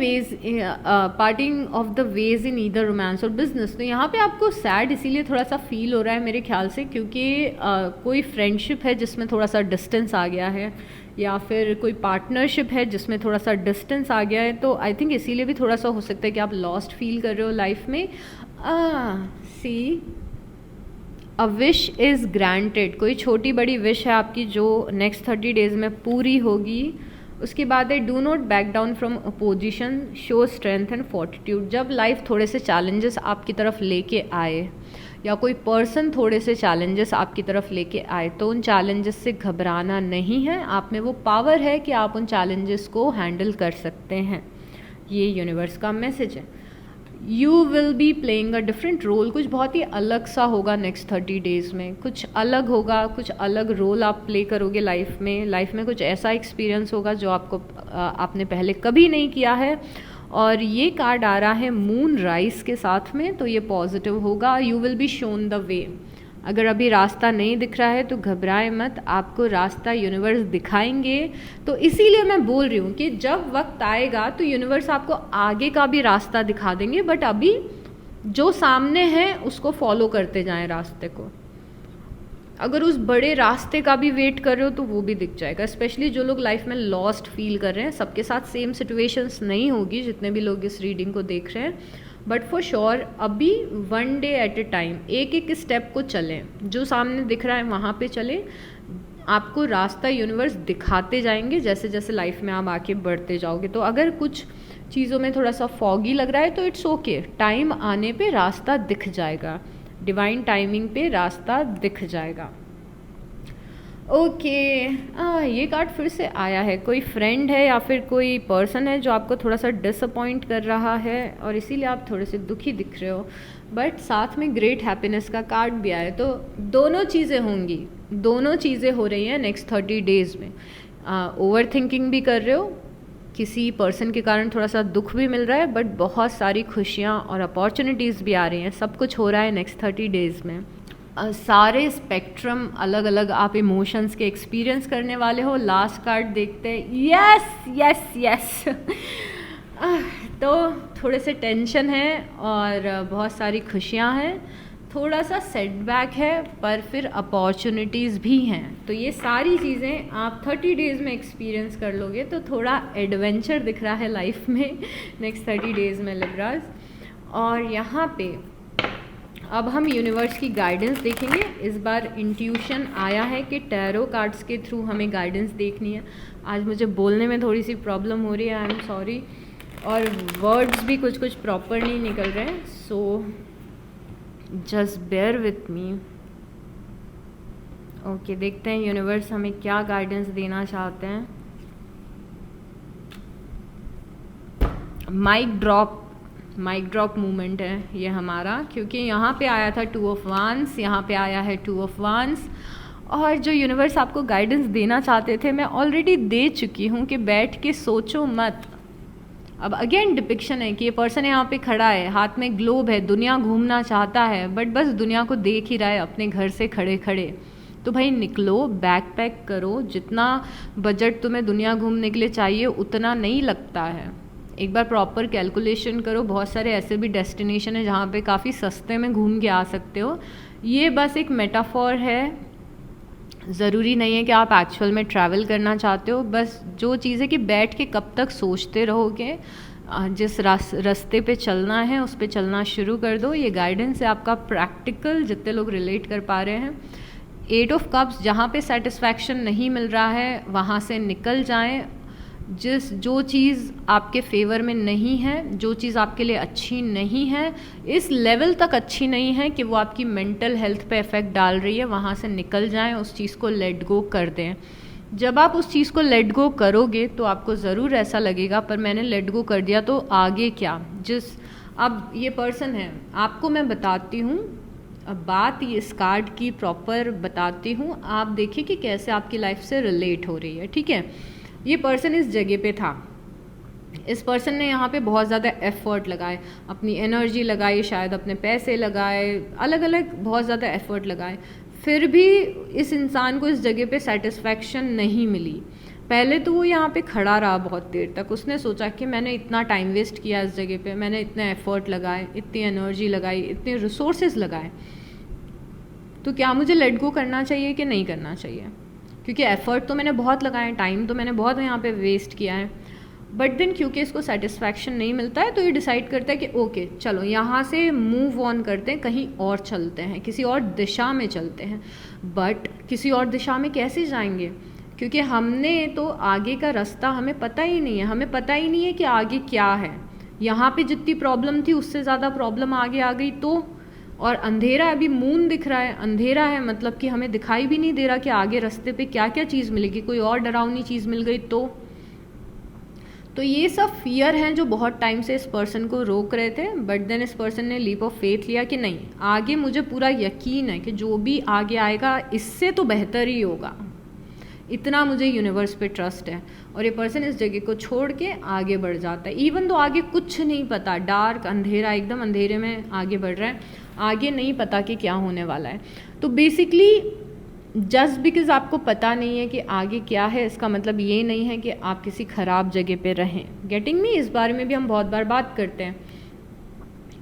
of the ways in either romance और बिजनेस। तो यहाँ पे आपको सैड इसीलिए थोड़ा सा फील हो रहा है मेरे ख्याल से, क्योंकि कोई फ्रेंडशिप है जिसमें थोड़ा सा डिस्टेंस आ गया है, या फिर कोई पार्टनरशिप है जिसमें थोड़ा सा डिस्टेंस आ गया है। तो आई थिंक इसीलिए भी थोड़ा सा हो सकता है कि आप लॉस्ट फील कर रहे हो लाइफ में। सी अ विश इज़ ग्रांटेड, कोई छोटी बड़ी विश है आपकी जो नेक्स्ट 30 डेज़ में पूरी होगी। उसके बाद है do not back down from opposition, show strength and fortitude. जब लाइफ थोड़े से चैलेंजेस आपकी तरफ लेके आए या कोई पर्सन थोड़े से चैलेंजेस आपकी तरफ लेके आए, तो उन चैलेंजेस से घबराना नहीं है। आप में वो पावर है कि आप उन चैलेंजेस को हैंडल कर सकते हैं। ये यूनिवर्स का मैसेज है। You will be playing a different role, कुछ बहुत ही अलग सा होगा नेक्स्ट 30 डेज़ में, कुछ अलग होगा, कुछ अलग रोल आप प्ले करोगे लाइफ में कुछ ऐसा एक्सपीरियंस होगा जो आपने पहले कभी नहीं किया है। और ये कार्ड आ रहा है मून राइज के साथ में, तो ये पॉजिटिव होगा। You will be shown the way. अगर अभी रास्ता नहीं दिख रहा है तो घबराए मत, आपको रास्ता यूनिवर्स दिखाएंगे। तो इसीलिए मैं बोल रही हूँ कि जब वक्त आएगा तो यूनिवर्स आपको आगे का भी रास्ता दिखा देंगे, बट अभी जो सामने है उसको फॉलो करते जाएं रास्ते को। अगर उस बड़े रास्ते का भी वेट कर रहे हो तो वो भी दिख जाएगा। स्पेशली जो लोग लाइफ में लॉस्ट फील कर रहे हैं, सबके साथ सेम सिचुएशंस नहीं होगी, जितने भी लोग इस रीडिंग को देख रहे हैं बट फॉर श्योर अभी 1 डे एट ए टाइम, एक एक स्टेप को चलें, जो सामने दिख रहा है वहाँ पे चलें। आपको रास्ता यूनिवर्स दिखाते जाएंगे जैसे जैसे लाइफ में आप आके बढ़ते जाओगे। तो अगर कुछ चीज़ों में थोड़ा सा फॉगी लग रहा है तो इट्स ओके, टाइम आने पे रास्ता दिख जाएगा, डिवाइन टाइमिंग पे रास्ता दिख जाएगा। ओके ये कार्ड फिर से आया है, कोई फ्रेंड है या फिर कोई पर्सन है जो आपको थोड़ा सा डिसअपॉइंट कर रहा है और इसीलिए आप थोड़े से दुखी दिख रहे हो, बट साथ में ग्रेट हैप्पीनेस का कार्ड भी आया है। तो दोनों चीज़ें होंगी, दोनों चीज़ें हो रही हैं नेक्स्ट 30 डेज़ में। ओवर थिंकिंग भी कर रहे हो, किसी पर्सन के कारण थोड़ा सा दुख भी मिल रहा है, बट बहुत सारी खुशियाँ और अपॉर्चुनिटीज़ भी आ रही हैं। सब कुछ हो रहा है नेक्स्ट 30 डेज़ में। सारे स्पेक्ट्रम अलग अलग आप इमोशंस के एक्सपीरियंस करने वाले हो। लास्ट कार्ड देखते हैं, यस यस यस तो थोड़े से टेंशन है और बहुत सारी खुशियाँ हैं, थोड़ा सा सेटबैक है, पर फिर अपॉर्चुनिटीज़ भी हैं। तो ये सारी चीज़ें आप 30 डेज़ में एक्सपीरियंस कर लोगे, तो थोड़ा एडवेंचर दिख रहा है लाइफ में नेक्स्ट 30 डेज़ में लिब्रास। और यहाँ पे अब हम यूनिवर्स की गाइडेंस देखेंगे। इस बार इंट्यूशन आया है कि टैरो कार्ड्स के थ्रू हमें गाइडेंस देखनी है। आज मुझे बोलने में थोड़ी सी प्रॉब्लम हो रही है, आई एम सॉरी, और वर्ड्स भी कुछ कुछ प्रॉपर नहीं निकल रहे हैं, so just bear with me. Okay, देखते हैं यूनिवर्स हमें क्या गाइडेंस देना चाहते हैं। माइक ड्रॉप मूवमेंट है ये हमारा, क्योंकि यहाँ पे आया था 2 ऑफ वांस, यहाँ पे आया है 2 ऑफ वांस। और जो यूनिवर्स आपको गाइडेंस देना चाहते थे मैं ऑलरेडी दे चुकी हूँ कि बैठ के सोचो मत। अब अगेन डिपिक्शन है कि ये पर्सन यहाँ पे खड़ा है, हाथ में ग्लोब है, दुनिया घूमना चाहता है, बट बस दुनिया को देख ही रहा है अपने घर से खड़े खड़े। तो भाई निकलो, बैक पैक करो, जितना बजट तुम्हें दुनिया घूमने के लिए चाहिए उतना नहीं लगता है। एक बार प्रॉपर कैलकुलेशन करो, बहुत सारे ऐसे भी डेस्टिनेशन है जहाँ पे काफ़ी सस्ते में घूम के आ सकते हो। ये बस एक मेटाफॉर है, ज़रूरी नहीं है कि आप एक्चुअल में ट्रैवल करना चाहते हो। बस जो चीज़ है कि बैठ के कब तक सोचते रहोगे, जिस रास्ते पे चलना है उस पे चलना शुरू कर दो। ये गाइडेंस है आपका प्रैक्टिकल, जितने लोग रिलेट कर पा रहे हैं। 8 ऑफ कप्स, जहाँ पे सेटिस्फैक्शन नहीं मिल रहा है वहाँ से निकल जाएं। जो चीज़ आपके फेवर में नहीं है, जो चीज़ आपके लिए अच्छी नहीं है, इस लेवल तक अच्छी नहीं है कि वो आपकी मेंटल हेल्थ पे इफ़ेक्ट डाल रही है, वहाँ से निकल जाएं, उस चीज़ को लेट गो कर दें। जब आप उस चीज़ को लेट गो करोगे तो आपको ज़रूर ऐसा लगेगा पर मैंने लेट गो कर दिया तो आगे क्या। अब ये पर्सन है, आपको मैं बताती हूँ, अब बात ये इस कार्ड की प्रॉपर बताती हूँ, आप देखिए कि कैसे आपकी लाइफ से रिलेट हो रही है, ठीक है। ये पर्सन इस जगह पे था, इस पर्सन ने यहाँ पे बहुत ज़्यादा एफर्ट लगाए, अपनी एनर्जी लगाई, शायद अपने पैसे लगाए, अलग अलग बहुत ज़्यादा एफर्ट लगाए, फिर भी इस इंसान को इस जगह पे सेटिस्फैक्शन नहीं मिली। पहले तो वो यहाँ पे खड़ा रहा बहुत देर तक, उसने सोचा कि मैंने इतना टाइम वेस्ट किया इस जगह पे, मैंने इतने एफर्ट लगाए, इतनी एनर्जी लगाई, इतने रिसोर्सेज लगाए, तो क्या मुझे लेट गो करना चाहिए कि नहीं करना चाहिए, क्योंकि एफ़र्ट तो मैंने बहुत लगाए, टाइम तो मैंने बहुत यहाँ पे वेस्ट किया है। बट देन क्योंकि इसको सेटिस्फैक्शन नहीं मिलता है तो ये डिसाइड करता है कि ओके चलो यहाँ से मूव ऑन करते हैं, कहीं और चलते हैं, किसी और दिशा में चलते हैं। बट किसी और दिशा में कैसे जाएंगे, क्योंकि हमने तो आगे का रास्ता हमें पता ही नहीं है, हमें पता ही नहीं है कि आगे क्या है। यहाँ पे जितनी प्रॉब्लम थी उससे ज़्यादा प्रॉब्लम आगे आ गई तो, और अंधेरा, अभी मून दिख रहा है, अंधेरा है, मतलब कि हमें दिखाई भी नहीं दे रहा कि आगे रास्ते पे क्या क्या चीज़ मिलेगी, कोई और डरावनी चीज़ मिल गई तो ये सब फियर हैं जो बहुत टाइम से इस पर्सन को रोक रहे थे। बट देन इस पर्सन ने लीप ऑफ फेथ लिया कि नहीं, आगे मुझे पूरा यकीन है कि जो भी आगे आएगा इससे तो बेहतर ही होगा, इतना मुझे यूनिवर्स पे ट्रस्ट है। और ये पर्सन इस जगह को छोड़ के आगे बढ़ जाता है, इवन तो आगे कुछ नहीं पता, डार्क, अंधेरा, एकदम अंधेरे में आगे बढ़ रहा है, आगे नहीं पता कि क्या होने वाला है। तो बेसिकली जस्ट बिकॉज आपको पता नहीं है कि आगे क्या है, इसका मतलब ये नहीं है कि आप किसी ख़राब जगह पे रहें। गेटिंग मी, इस बारे में भी हम बहुत बार बात करते हैं।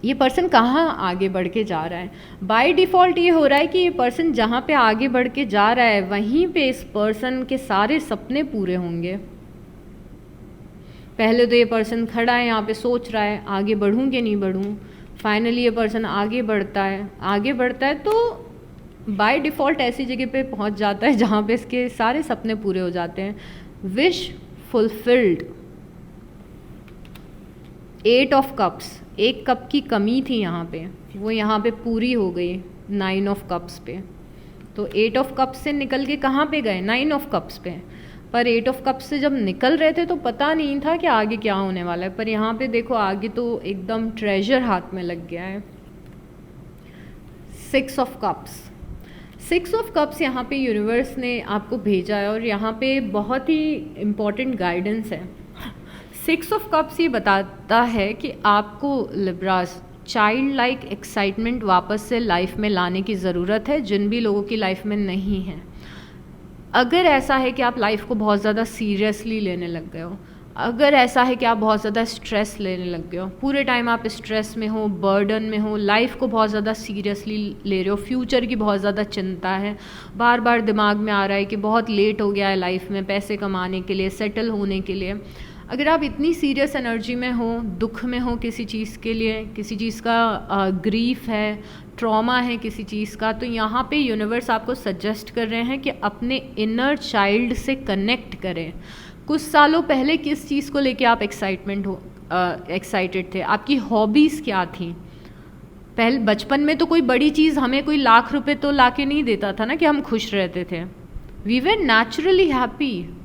ये पर्सन कहाँ आगे बढ़ के जा रहा है, बाय डिफ़ॉल्ट ये हो रहा है कि ये पर्सन जहाँ पे आगे बढ़ के जा रहा है वहीं पे इस पर्सन के सारे सपने पूरे होंगे। पहले तो ये पर्सन खड़ा है यहाँ पे, सोच रहा है आगे बढ़ूँ कि नहीं बढ़ूँ। फाइनली ये पर्सन आगे बढ़ता है तो बाय डिफ़ॉल्ट ऐसी जगह पे पहुँच जाता है जहाँ पे इसके सारे सपने पूरे हो जाते हैं। Wish fulfilled. 8 ऑफ कप्स, एक कप की कमी थी यहाँ पे, वो यहाँ पे पूरी हो गई 9 ऑफ कप्स पे। तो 8 ऑफ कप्स से निकल के कहाँ पे गए, 9 ऑफ कप्स पे। पर 8 ऑफ कप्स से जब निकल रहे थे तो पता नहीं था कि आगे क्या होने वाला है, पर यहाँ पे देखो आगे तो एकदम ट्रेजर हाथ में लग गया है। 6 ऑफ कप्स, 6 ऑफ कप्स यहाँ पे यूनिवर्स ने आपको भेजा है और यहाँ पे बहुत ही इम्पॉर्टेंट गाइडेंस है। 6 ऑफ कप्स ये बताता है कि आपको लिब्रास चाइल्ड लाइक एक्साइटमेंट वापस से लाइफ में लाने की ज़रूरत है, जिन भी लोगों की लाइफ में नहीं है। अगर ऐसा है कि आप लाइफ को बहुत ज़्यादा सीरियसली लेने लग गए हो, अगर ऐसा है कि आप बहुत ज़्यादा स्ट्रेस लेने लग गए हो, पूरे टाइम आप स्ट्रेस में हो, बर्डन में हो, लाइफ को बहुत ज़्यादा सीरियसली ले रहे हो, फ्यूचर की बहुत ज़्यादा चिंता है, बार बार दिमाग में आ रहा है कि बहुत लेट हो गया है लाइफ में पैसे कमाने के लिए, सेटल होने के लिए। अगर आप इतनी सीरियस एनर्जी में हो, दुख में हो किसी चीज़ के लिए, किसी चीज़ का ग्रीफ है, ट्रॉमा है किसी चीज़ का, तो यहाँ पे यूनिवर्स आपको सजेस्ट कर रहे हैं कि अपने इनर चाइल्ड से कनेक्ट करें। कुछ सालों पहले किस चीज़ को लेके आप एक्साइटेड थे, आपकी हॉबीज़ क्या थी। पहले बचपन में तो कोई बड़ी चीज़ हमें कोई लाख रुपए तो लाके नहीं देता था ना कि हम खुश रहते थे। We were naturally happy.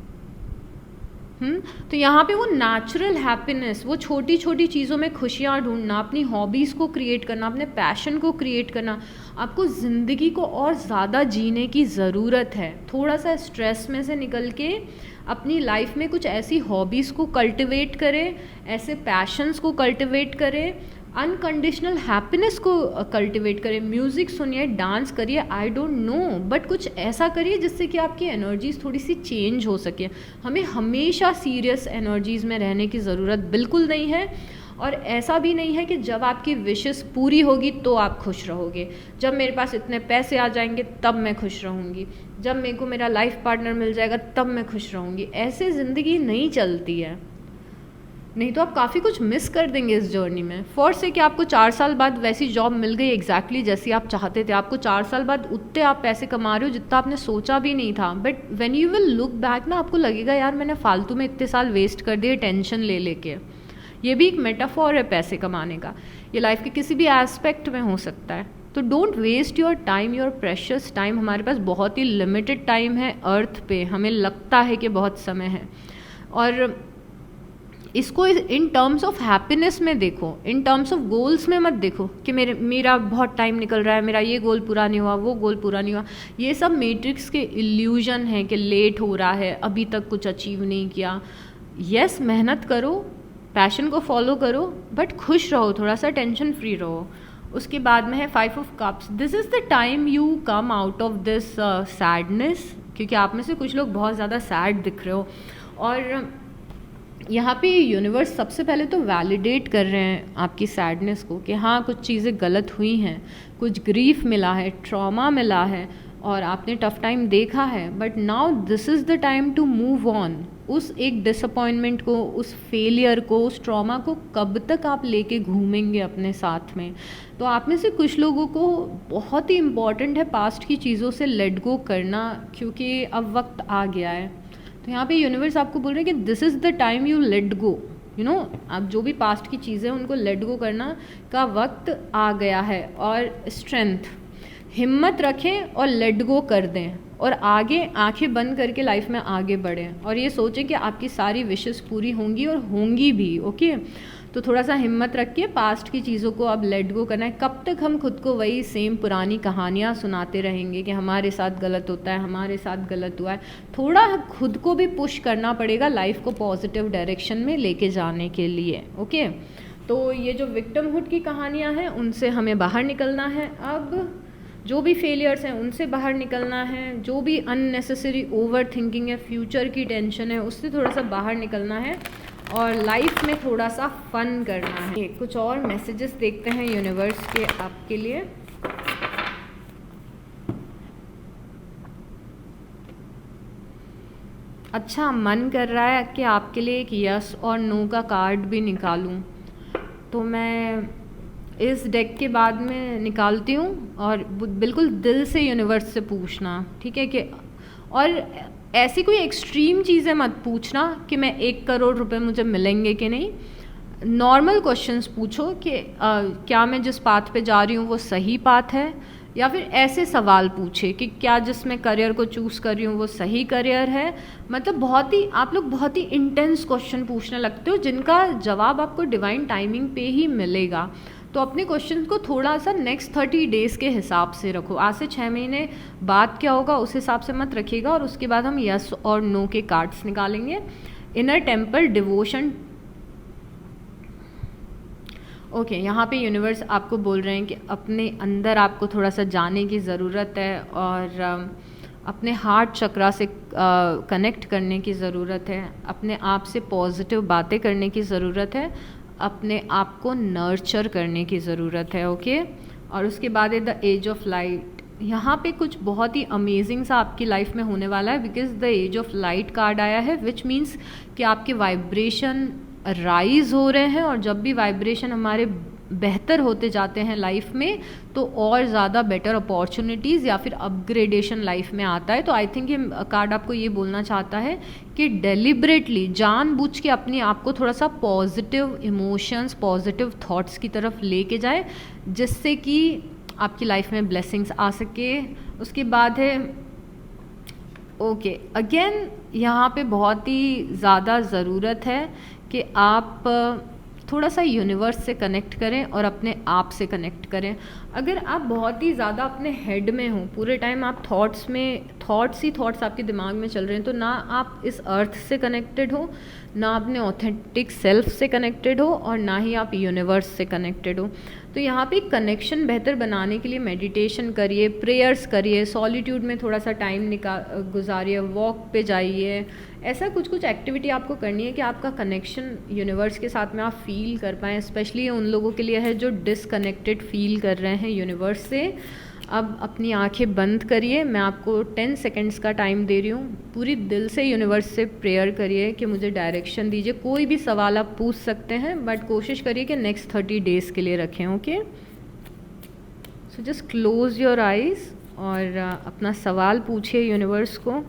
तो यहाँ पे वो नेचुरल हैप्पीनेस, वो छोटी छोटी चीज़ों में खुशियाँ ढूंढना, अपनी हॉबीज़ को क्रिएट करना, अपने पैशन को क्रिएट करना, आपको ज़िंदगी को और ज़्यादा जीने की ज़रूरत है। थोड़ा सा स्ट्रेस में से निकल के अपनी लाइफ में कुछ ऐसी हॉबीज़ को कल्टिवेट करें, ऐसे पैशंस को कल्टिवेट करें, अनकंडीशनल हैप्पीनेस को कल्टिवेट करें। म्यूज़िक सुनिए, डांस करिए, आई डोंट नो, बट कुछ ऐसा करिए जिससे कि आपकी एनर्जीज़ थोड़ी सी चेंज हो सके। हमें हमेशा सीरियस एनर्जीज़ में रहने की ज़रूरत बिल्कुल नहीं है, और ऐसा भी नहीं है कि जब आपकी विशेस पूरी होगी तो आप खुश रहोगे, जब मेरे पास इतने पैसे आ जाएंगे तब मैं खुश रहूँगी, जब मेरे को मेरा लाइफ पार्टनर मिल जाएगा तब मैं खुश रहूँगी। ऐसे ज़िंदगी नहीं चलती है, नहीं तो आप काफ़ी कुछ मिस कर देंगे इस जर्नी में। फॉर से कि आपको 4 साल बाद वैसी जॉब मिल गई एग्जैक्टली जैसी आप चाहते थे, आपको 4 साल बाद उतने आप पैसे कमा रहे हो जितना आपने सोचा भी नहीं था, but when you will look back ना, आपको लगेगा यार मैंने फालतू में इतने साल वेस्ट कर दिए टेंशन ले लेके। ये भी एक मेटाफॉर है पैसे कमाने का, ये लाइफ के किसी भी एस्पेक्ट में हो सकता है। तो don't waste your time, your precious time. हमारे पास बहुत ही लिमिटेड टाइम है अर्थ पे, हमें लगता है कि बहुत समय है, और इसको इन टर्म्स ऑफ हैप्पीनेस में देखो, इन टर्म्स ऑफ गोल्स में मत देखो कि मेरा बहुत टाइम निकल रहा है, मेरा ये गोल पूरा नहीं हुआ, वो गोल पूरा नहीं हुआ। ये सब मैट्रिक्स के इल्यूजन है कि लेट हो रहा है, अभी तक कुछ अचीव नहीं किया। यस, मेहनत करो, पैशन को फॉलो करो, बट खुश रहो, थोड़ा सा टेंशन फ्री रहो। उसके बाद में है 5 of cups. This is the time you come out of this sadness, क्योंकि आप में से कुछ लोग बहुत ज़्यादा सैड दिख रहे हो, और यहाँ पे यूनिवर्स सबसे पहले तो वैलिडेट कर रहे हैं आपकी सैडनेस को कि हाँ कुछ चीज़ें गलत हुई हैं, कुछ ग्रीफ मिला है, ट्रॉमा मिला है, और आपने टफ टाइम देखा है, but now this is the time to move on. उस एक डिसअपॉइंटमेंट को, उस फेलियर को, उस ट्रॉमा को कब तक आप लेके घूमेंगे अपने साथ में। तो आप में से कुछ लोगों को बहुत ही इम्पॉर्टेंट है पास्ट की चीज़ों से लेट गो करना, क्योंकि अब वक्त आ गया है। तो यहाँ पे यूनिवर्स आपको बोल रहे हैं कि this is the time you let go, you know, आप जो भी पास्ट की चीज़ें हैं उनको लेट गो करना का वक्त आ गया है। और स्ट्रेंथ, हिम्मत रखें और लेट गो कर दें, और आगे आंखें बंद करके लाइफ में आगे बढ़ें, और ये सोचें कि आपकी सारी विशेस पूरी होंगी और होंगी भी। ओके, तो थोड़ा सा हिम्मत रख के पास्ट की चीज़ों को अब लेट गो करना है। कब तक हम खुद को वही सेम पुरानी कहानियाँ सुनाते रहेंगे कि हमारे साथ गलत होता है, हमारे साथ गलत हुआ है। थोड़ा खुद को भी पुश करना पड़ेगा लाइफ को पॉजिटिव डायरेक्शन में लेके जाने के लिए। ओके, तो ये जो विक्टिमहुड की कहानियाँ हैं उनसे हमें बाहर निकलना है। अब जो भी फेलियर्स हैं उनसे बाहर निकलना है, जो भी अननेसेसरी ओवर थिंकिंग है, फ्यूचर की टेंशन है, उससे थोड़ा सा बाहर निकलना है, और लाइफ में थोड़ा सा फन करना है। कुछ और मैसेजेस देखते हैं यूनिवर्स के आपके लिए। अच्छा, मन कर रहा है कि आपके लिए एक यस और नो का कार्ड भी निकालूं, तो मैं इस डेक के बाद में निकालती हूँ और बिल्कुल दिल से यूनिवर्स से पूछना, ठीक है? कि और ऐसी कोई एक्सट्रीम चीज़ें मत पूछना कि मैं 1 करोड़ रुपए मुझे मिलेंगे कि नहीं। नॉर्मल क्वेश्चंस पूछो कि क्या मैं जिस पाथ पे जा रही हूँ वो सही पाथ है, या फिर ऐसे सवाल पूछे कि क्या जिस मैं करियर को चूज़ कर रही हूँ वो सही करियर है। मतलब बहुत ही आप लोग बहुत ही इंटेंस क्वेश्चन पूछने लगते हो जिनका जवाब आपको डिवाइन टाइमिंग पे ही मिलेगा। तो अपने क्वेश्चन को थोड़ा सा नेक्स्ट 30 डेज़ के हिसाब से रखो। आज से 6 महीने बाद क्या होगा उस हिसाब से मत रखिएगा। और उसके बाद हम यस और नो के कार्ड्स निकालेंगे। Inner temple, devotion. ओके, यहाँ पे यूनिवर्स आपको बोल रहे हैं कि अपने अंदर आपको थोड़ा सा जाने की ज़रूरत है और अपने हार्ट चक्रा से कनेक्ट करने की ज़रूरत है, अपने आप से पॉजिटिव बातें करने की ज़रूरत है, अपने आप को नर्चर करने की ज़रूरत है। ओके, और उसके बाद है द एज ऑफ लाइट। यहाँ पे कुछ बहुत ही अमेजिंग सा आपकी लाइफ में होने वाला है, because the age of light card आया है, विच मीन्स कि आपके वाइब्रेशन राइज हो रहे हैं। और जब भी वाइब्रेशन हमारे बेहतर होते जाते हैं लाइफ में, तो और ज़्यादा बेटर अपॉर्चुनिटीज़ या फिर अपग्रेडेशन लाइफ में आता है। तो आई थिंक ये कार्ड आपको ये बोलना चाहता है कि डेलिबरेटली, जानबूझ के अपने आप को थोड़ा सा पॉजिटिव इमोशंस, पॉजिटिव थॉट्स की तरफ लेके जाए, जिससे कि आपकी लाइफ में ब्लेसिंग्स आ सके। उसके बाद है ओके, अगेन यहाँ पे बहुत ही ज़्यादा ज़रूरत है कि आप थोड़ा सा यूनिवर्स से कनेक्ट करें और अपने आप से कनेक्ट करें। अगर आप बहुत ही ज़्यादा अपने हेड में हो, पूरे टाइम आप थॉट्स आपके दिमाग में चल रहे हैं, तो ना आप इस अर्थ से कनेक्टेड हो, ना अपने ऑथेंटिक सेल्फ से कनेक्टेड हो, और ना ही आप यूनिवर्स से कनेक्टेड हो। तो यहाँ पे कनेक्शन बेहतर बनाने के लिए मेडिटेशन करिए, प्रेयर्स करिए, सॉलिट्यूड में थोड़ा सा टाइम गुजारिए, वॉक पे जाइए। ऐसा कुछ एक्टिविटी आपको करनी है कि आपका कनेक्शन यूनिवर्स के साथ में आप फील कर पाएँ। स्पेशली उन लोगों के लिए है जो डिसकनेक्टेड फील कर रहे हैं यूनिवर्स से। अब अपनी आंखें बंद करिए, मैं आपको 10 सेकेंड्स का टाइम दे रही हूँ। पूरी दिल से यूनिवर्स से प्रेयर करिए कि मुझे डायरेक्शन दीजिए। कोई भी सवाल आप पूछ सकते हैं, बट कोशिश करिए कि नेक्स्ट 30 डेज़ के लिए रखें। Okay, so just close your eyes और अपना सवाल पूछिए यूनिवर्स को।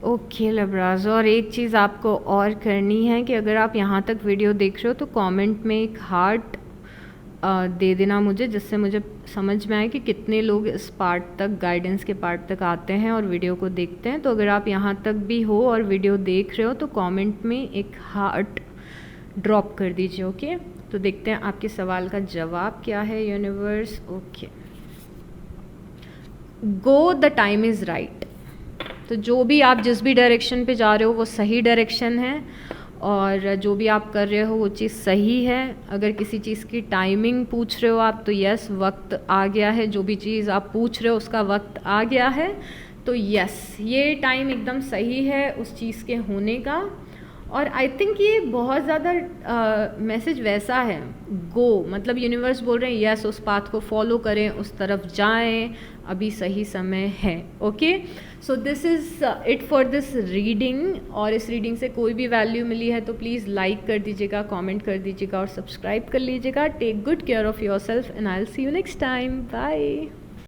ओके लिब्राज, और एक चीज़ आपको और करनी है कि अगर आप यहाँ तक वीडियो देख रहे हो तो कमेंट में एक हार्ट दे देना मुझे, जिससे मुझे समझ में आए कि कितने लोग इस पार्ट तक, गाइडेंस के पार्ट तक आते हैं और वीडियो को देखते हैं। तो अगर आप यहाँ तक भी हो और वीडियो देख रहे हो तो कमेंट में एक हार्ट ड्रॉप कर दीजिए। ओके, तो देखते हैं आपके सवाल का जवाब क्या है universe. Okay, go the time is right. तो जो भी आप जिस भी डायरेक्शन पे जा रहे हो वो सही डायरेक्शन है, और जो भी आप कर रहे हो वो चीज़ सही है। अगर किसी चीज़ की टाइमिंग पूछ रहे हो आप, तो यस, वक्त आ गया है। जो भी चीज़ आप पूछ रहे हो उसका वक्त आ गया है, तो यस, ये टाइम एकदम सही है उस चीज़ के होने का। और आई थिंक ये बहुत ज़्यादा मैसेज वैसा है, गो मतलब यूनिवर्स बोल रहे हैं यस, उस पाथ को फॉलो करें, उस तरफ जाएं, अभी सही समय है। Okay, so this is it for this reading. और इस रीडिंग से कोई भी वैल्यू मिली है तो प्लीज़ लाइक कर दीजिएगा, कमेंट कर दीजिएगा और सब्सक्राइब कर लीजिएगा। Take good care of yourself and I will see you next time. Bye.